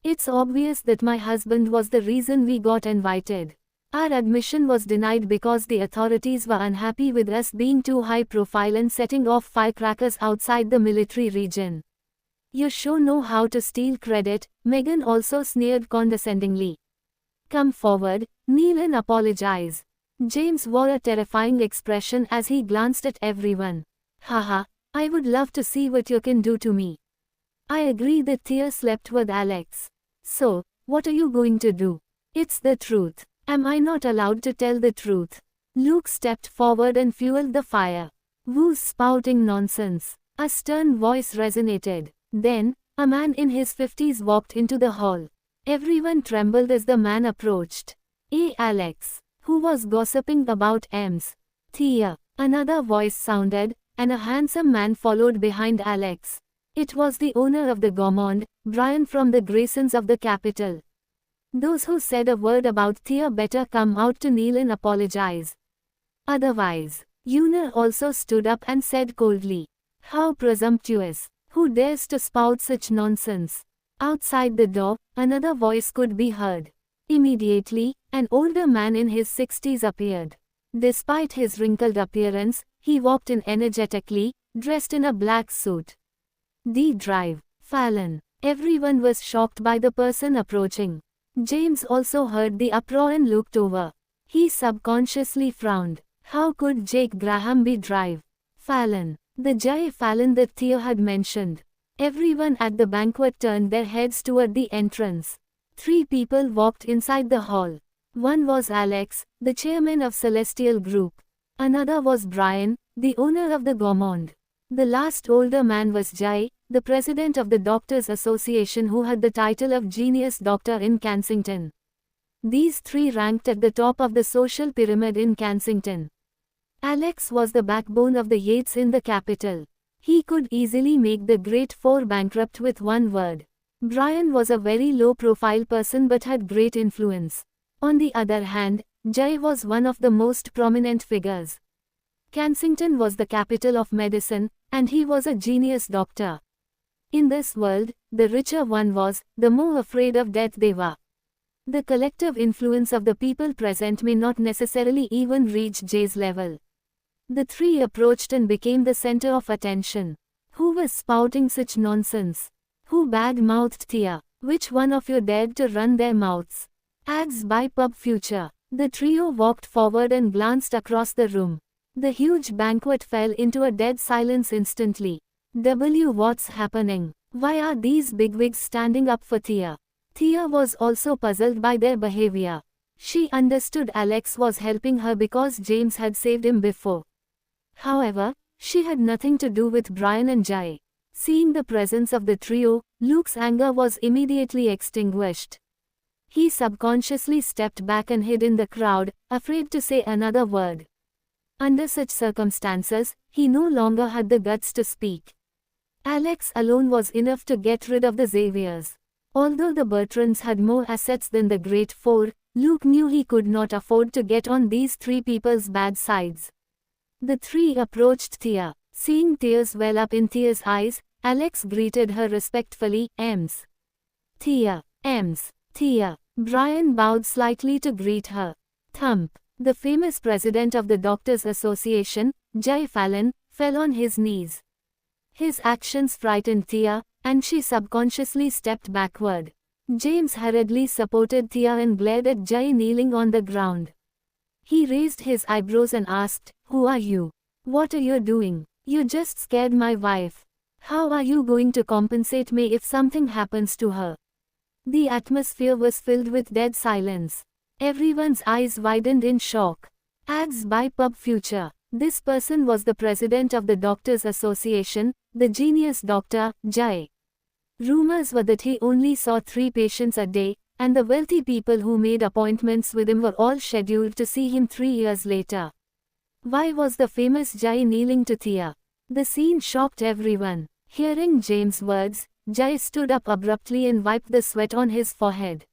It's obvious that my husband was the reason we got invited. Our admission was denied because the authorities were unhappy with us being too high profile and setting off firecrackers outside the military region. You sure know how to steal credit, Megan also sneered condescendingly. Come forward, kneel and apologize. James wore a terrifying expression as he glanced at everyone. Haha, I would love to see what you can do to me. I agree that Thea slept with Alex. So, what are you going to do? It's the truth. Am I not allowed to tell the truth? Luke stepped forward and fueled the fire. Who's spouting nonsense? A stern voice resonated. Then, a man in his 50s walked into the hall. Everyone trembled as the man approached. Alex, who was gossiping about Ems. Thea. Another voice sounded, and a handsome man followed behind Alex. It was the owner of the Gaumont, Brian from the Graysons of the capital. Those who said a word about Thea better come out to kneel and apologize. Otherwise, Una also stood up and said coldly, "How presumptuous! Who dares to spout such nonsense?" Outside the door, another voice could be heard. Immediately, an older man in his 60s appeared. Despite his wrinkled appearance, he walked in energetically, dressed in a black suit. The drive. Fallon. Everyone was shocked by the person approaching. James also heard the uproar and looked over. He subconsciously frowned. How could Jake Graham be drive? Fallon. The Jay Fallon that Thea had mentioned. Everyone at the banquet turned their heads toward the entrance. 3 people walked inside the hall. One was Alex, the chairman of Celestial Group. Another was Brian, the owner of the Gaumont. The last older man was Jay, the president of the Doctors Association who had the title of Genius Doctor in Kensington. These 3 ranked at the top of the social pyramid in Kensington. Alex was the backbone of the Yates in the capital. He could easily make the Great Four bankrupt with one word. Brian was a very low-profile person but had great influence. On the other hand, Jay was one of the most prominent figures. Kensington was the capital of medicine, and he was a genius doctor. In this world, the richer one was, the more afraid of death they were. The collective influence of the people present may not necessarily even reach Jay's level. The 3 approached and became the center of attention. Who was spouting such nonsense? Who bad-mouthed Thea? Which one of you dared to run their mouths? Ads by Pub Future. The trio walked forward and glanced across the room. The huge banquet fell into a dead silence instantly. What's happening? Why are these bigwigs standing up for Thea? Thea was also puzzled by their behavior. She understood Alex was helping her because James had saved him before. However, she had nothing to do with Brian and Jay. Seeing the presence of the trio, Luke's anger was immediately extinguished. He subconsciously stepped back and hid in the crowd, afraid to say another word. Under such circumstances, he no longer had the guts to speak. Alex alone was enough to get rid of the Xaviers. Although the Bertrands had more assets than the Great Four, Luke knew he could not afford to get on these three people's bad sides. The three approached Thea. Seeing tears well up in Thea's eyes, Alex greeted her respectfully, "Ems." "Thea, Ems." "Thea." Brian bowed slightly to greet her. Thump. The famous president of the Doctors Association, Jay Fallon, fell on his knees. His actions frightened Thea, and she subconsciously stepped backward. James hurriedly supported Thea and glared at Jay kneeling on the ground. He raised his eyebrows and asked, "Who are you? What are you doing? You just scared my wife. How are you going to compensate me if something happens to her?" The atmosphere was filled with dead silence. Everyone's eyes widened in shock. Ads by Pub Future. This person was the president of the Doctors Association, the genius doctor, Jay. Rumors were that he only saw 3 patients a day, and the wealthy people who made appointments with him were all scheduled to see him 3 years later. Why was the famous Jay kneeling to Thea? The scene shocked everyone. Hearing James' words, Jay stood up abruptly and wiped the sweat on his forehead.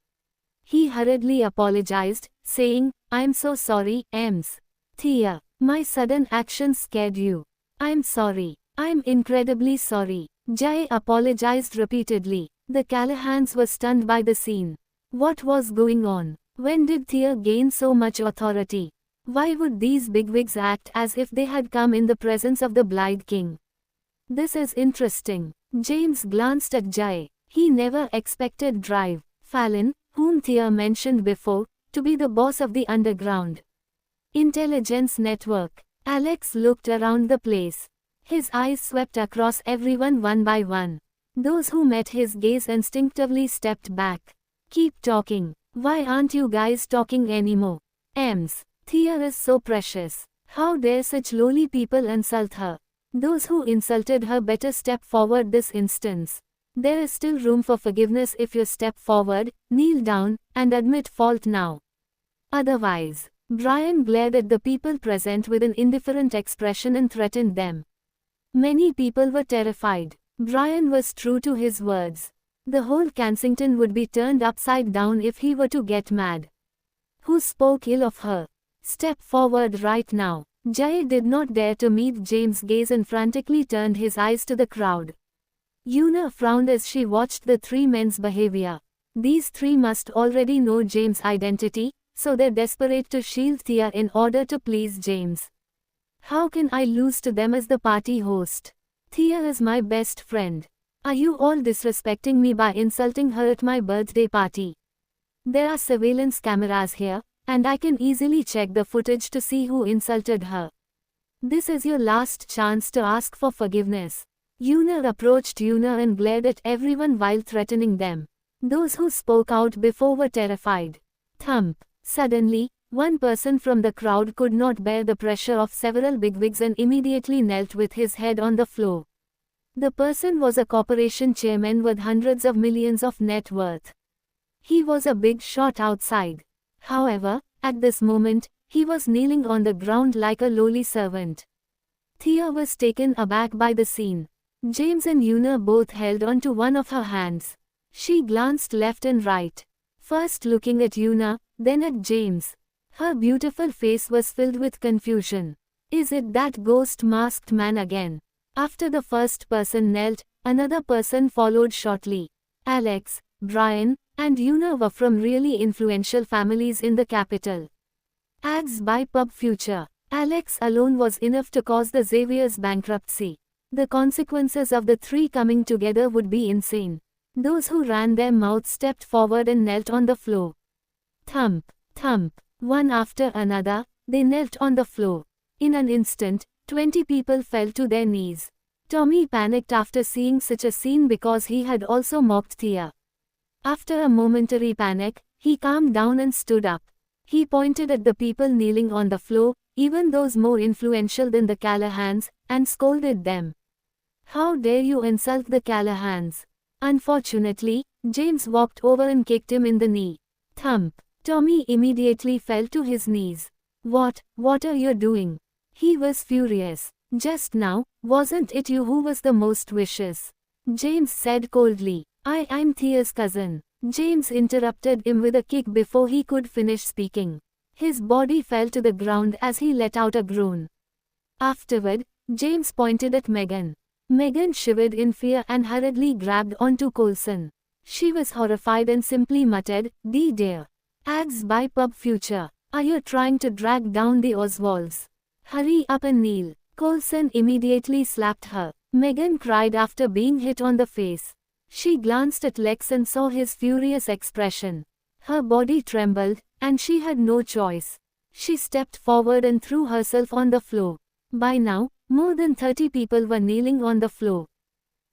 He hurriedly apologized, saying, "I'm so sorry, Ems. Thea, my sudden actions scared you. I'm sorry. I'm incredibly sorry." Jay apologized repeatedly. The Callahans were stunned by the scene. What was going on? When did Thea gain so much authority? Why would these bigwigs act as if they had come in the presence of the Blythe King? This is interesting. James glanced at Jay. He never expected Drive Fallon, whom Thea mentioned before, to be the boss of the underground intelligence network. Alex looked around the place. His eyes swept across everyone one by one. Those who met his gaze instinctively stepped back. "Keep talking. Why aren't you guys talking anymore? Ems, Thea is so precious. How dare such lowly people insult her? Those who insulted her better step forward this instance. There is still room for forgiveness if you step forward, kneel down, and admit fault now. Otherwise." Brian glared at the people present with an indifferent expression and threatened them. Many people were terrified. Brian was true to his words. The whole Kensington would be turned upside down if he were to get mad. Who spoke ill of her? Step forward right now. Jay did not dare to meet James' gaze and frantically turned his eyes to the crowd. Una frowned as she watched the 3 men's behavior. These 3 must already know James' identity, so they're desperate to shield Thea in order to please James. How can I lose to them as the party host? Thea is my best friend. Are you all disrespecting me by insulting her at my birthday party? There are surveillance cameras here, and I can easily check the footage to see who insulted her. This is your last chance to ask for forgiveness. Una approached Una and glared at everyone while threatening them. Those who spoke out before were terrified. Thump. Suddenly, one person from the crowd could not bear the pressure of several bigwigs and immediately knelt with his head on the floor. The person was a corporation chairman with hundreds of millions of net worth. He was a big shot outside. However, at this moment, he was kneeling on the ground like a lowly servant. Thea was taken aback by the scene. James and Una both held onto one of her hands. She glanced left and right. First looking at Una, then at James. Her beautiful face was filled with confusion. Is it that ghost-masked man again? After the first person knelt, another person followed shortly. Alex, Brian, and Una were from really influential families in the capital. Ads by Pub Future. Alex alone was enough to cause the Xavier's bankruptcy. The consequences of the 3 coming together would be insane. Those who ran their mouths stepped forward and knelt on the floor. Thump, thump. One after another, they knelt on the floor. In an instant, 20 people fell to their knees. Tommy panicked after seeing such a scene because he had also mocked Thea. After a momentary panic, he calmed down and stood up. He pointed at the people kneeling on the floor, even those more influential than the Callahans, and scolded them. How dare you insult the Callahans? Unfortunately, James walked over and kicked him in the knee. Thump. Tommy immediately fell to his knees. What are you doing? He was furious. Just now, wasn't it you who was the most vicious? James said coldly. I'm Thea's cousin. James interrupted him with a kick before he could finish speaking. His body fell to the ground as he let out a groan. Afterward, James pointed at Megan. Megan shivered in fear and hurriedly grabbed onto Coulson. She was horrified and simply muttered, dear. Ads by Pub Future. Are you trying to drag down the Oswalds? Hurry up and kneel. Coulson immediately slapped her. Megan cried after being hit on the face. She glanced at Lex and saw his furious expression. Her body trembled, and she had no choice. She stepped forward and threw herself on the floor. By now, more than 30 people were kneeling on the floor.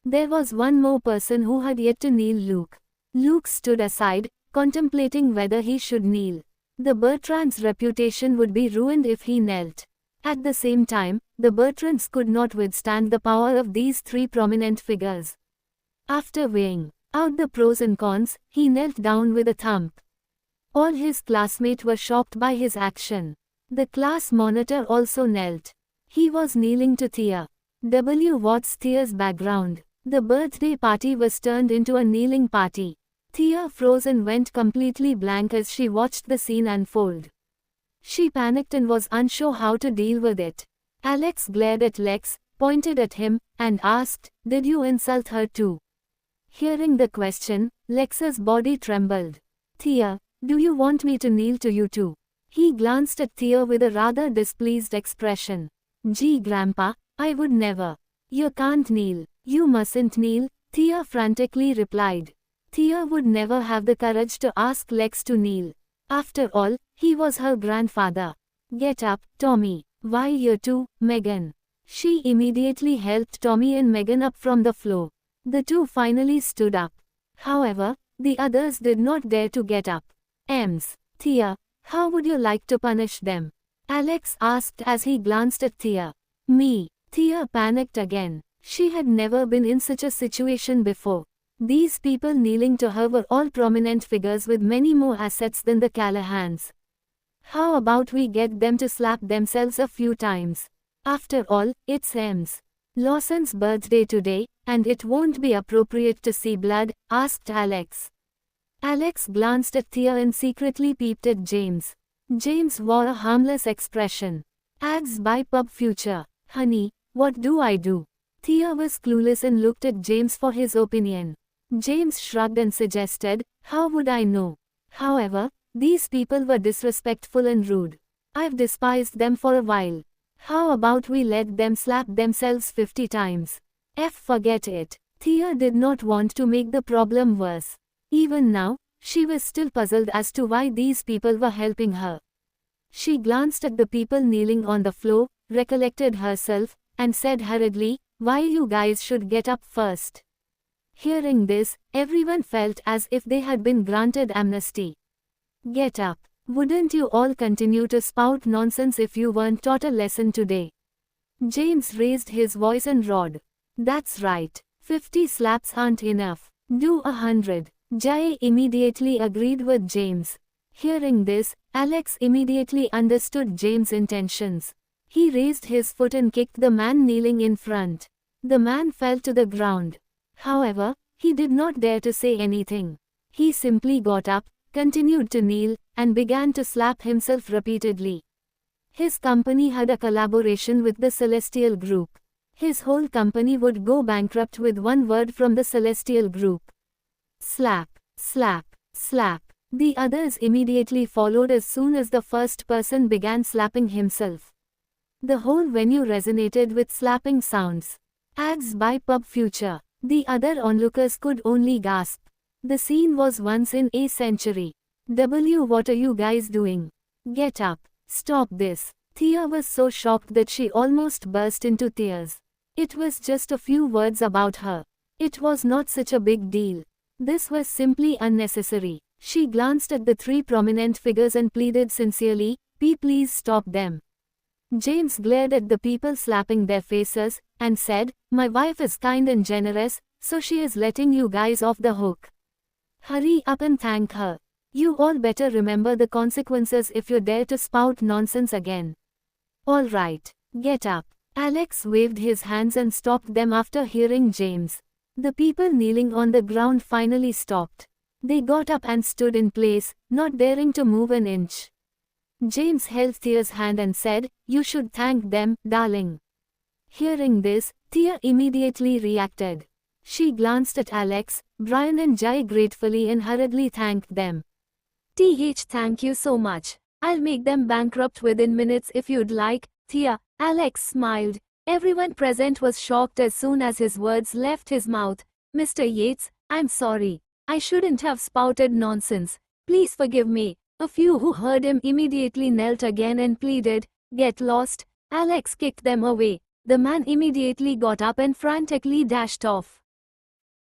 There was one more person who had yet to kneel, Luke. Luke stood aside, contemplating whether he should kneel. The Bertrands' reputation would be ruined if he knelt. At the same time, the Bertrands could not withstand the power of these three prominent figures. After weighing out the pros and cons, he knelt down with a thump. All his classmates were shocked by his action. The class monitor also knelt. He was kneeling to Thea. What's Thea's background? The birthday party was turned into a kneeling party. Thea froze and went completely blank as she watched the scene unfold. She panicked and was unsure how to deal with it. Alex glared at Lex, pointed at him, and asked, did you insult her too? Hearing the question, Lex's body trembled. Thea, do you want me to kneel to you too? He glanced at Thea with a rather displeased expression. Gee, Grandpa, I would never. You can't kneel. You mustn't kneel, Thea frantically replied. Thea would never have the courage to ask Lex to kneel. After all, he was her grandfather. Get up, Tommy. Why you too, Megan? She immediately helped Tommy and Megan up from the floor. The two finally stood up. However, the others did not dare to get up. Thea, how would you like to punish them? Alex asked as he glanced at Thea. Me. Thea panicked again. She had never been in such a situation before. These people kneeling to her were all prominent figures with many more assets than the Callahans. How about we get them to slap themselves a few times? After all, it's Lawson's birthday today, and it won't be appropriate to see blood, asked Alex. Alex glanced at Thea and secretly peeped at James. James wore a harmless expression. Ads by Pub Future. Honey, what do I do? Thea was clueless and looked at James for his opinion. James shrugged and suggested, how would I know? However, these people were disrespectful and rude. I've despised them for a while. How about we let them slap themselves 50 times? Forget it. Thea did not want to make the problem worse. Even now, she was still puzzled as to why these people were helping her. She glanced at the people kneeling on the floor, recollected herself, and said hurriedly, why you guys should get up first. Hearing this, everyone felt as if they had been granted amnesty. Get up. Wouldn't you all continue to spout nonsense if you weren't taught a lesson today? James raised his voice and roared. That's right. 50 slaps aren't enough. Do 100. Jay immediately agreed with James. Hearing this, Alex immediately understood James' intentions. He raised his foot and kicked the man kneeling in front. The man fell to the ground. However, he did not dare to say anything. He simply got up, continued to kneel, and began to slap himself repeatedly. His company had a collaboration with the Celestial Group. His whole company would go bankrupt with one word from the Celestial Group. Slap, slap, slap. The others immediately followed as soon as the first person began slapping himself. The whole venue resonated with slapping sounds. Ads by Pub Future. The other onlookers could only gasp. The scene was once in a century. What are you guys doing? Get up. Stop this. Thea was so shocked that she almost burst into tears. It was just a few words about her. It was not such a big deal. This was simply unnecessary. She glanced at the three prominent figures and pleaded sincerely, please stop them. James glared at the people slapping their faces, and said, "My wife is kind and generous, so she is letting you guys off the hook. Hurry up and thank her. You all better remember the consequences if you dare to spout nonsense again." "All right, get up." Alex waved his hands and stopped them after hearing James. The people kneeling on the ground finally stopped. They got up and stood in place, not daring to move an inch. James held Thea's hand and said, "You should thank them, darling." Hearing this, Thea immediately reacted. She glanced at Alex, Brian and Jai gratefully and hurriedly thanked them. Thank you so much. I'll make them bankrupt within minutes if you'd like, Thea." Alex smiled. Everyone present was shocked as soon as his words left his mouth. "Mr. Yates, I'm sorry. I shouldn't have spouted nonsense. Please forgive me." A few who heard him immediately knelt again and pleaded, "Get lost." Alex kicked them away. The man immediately got up and frantically dashed off.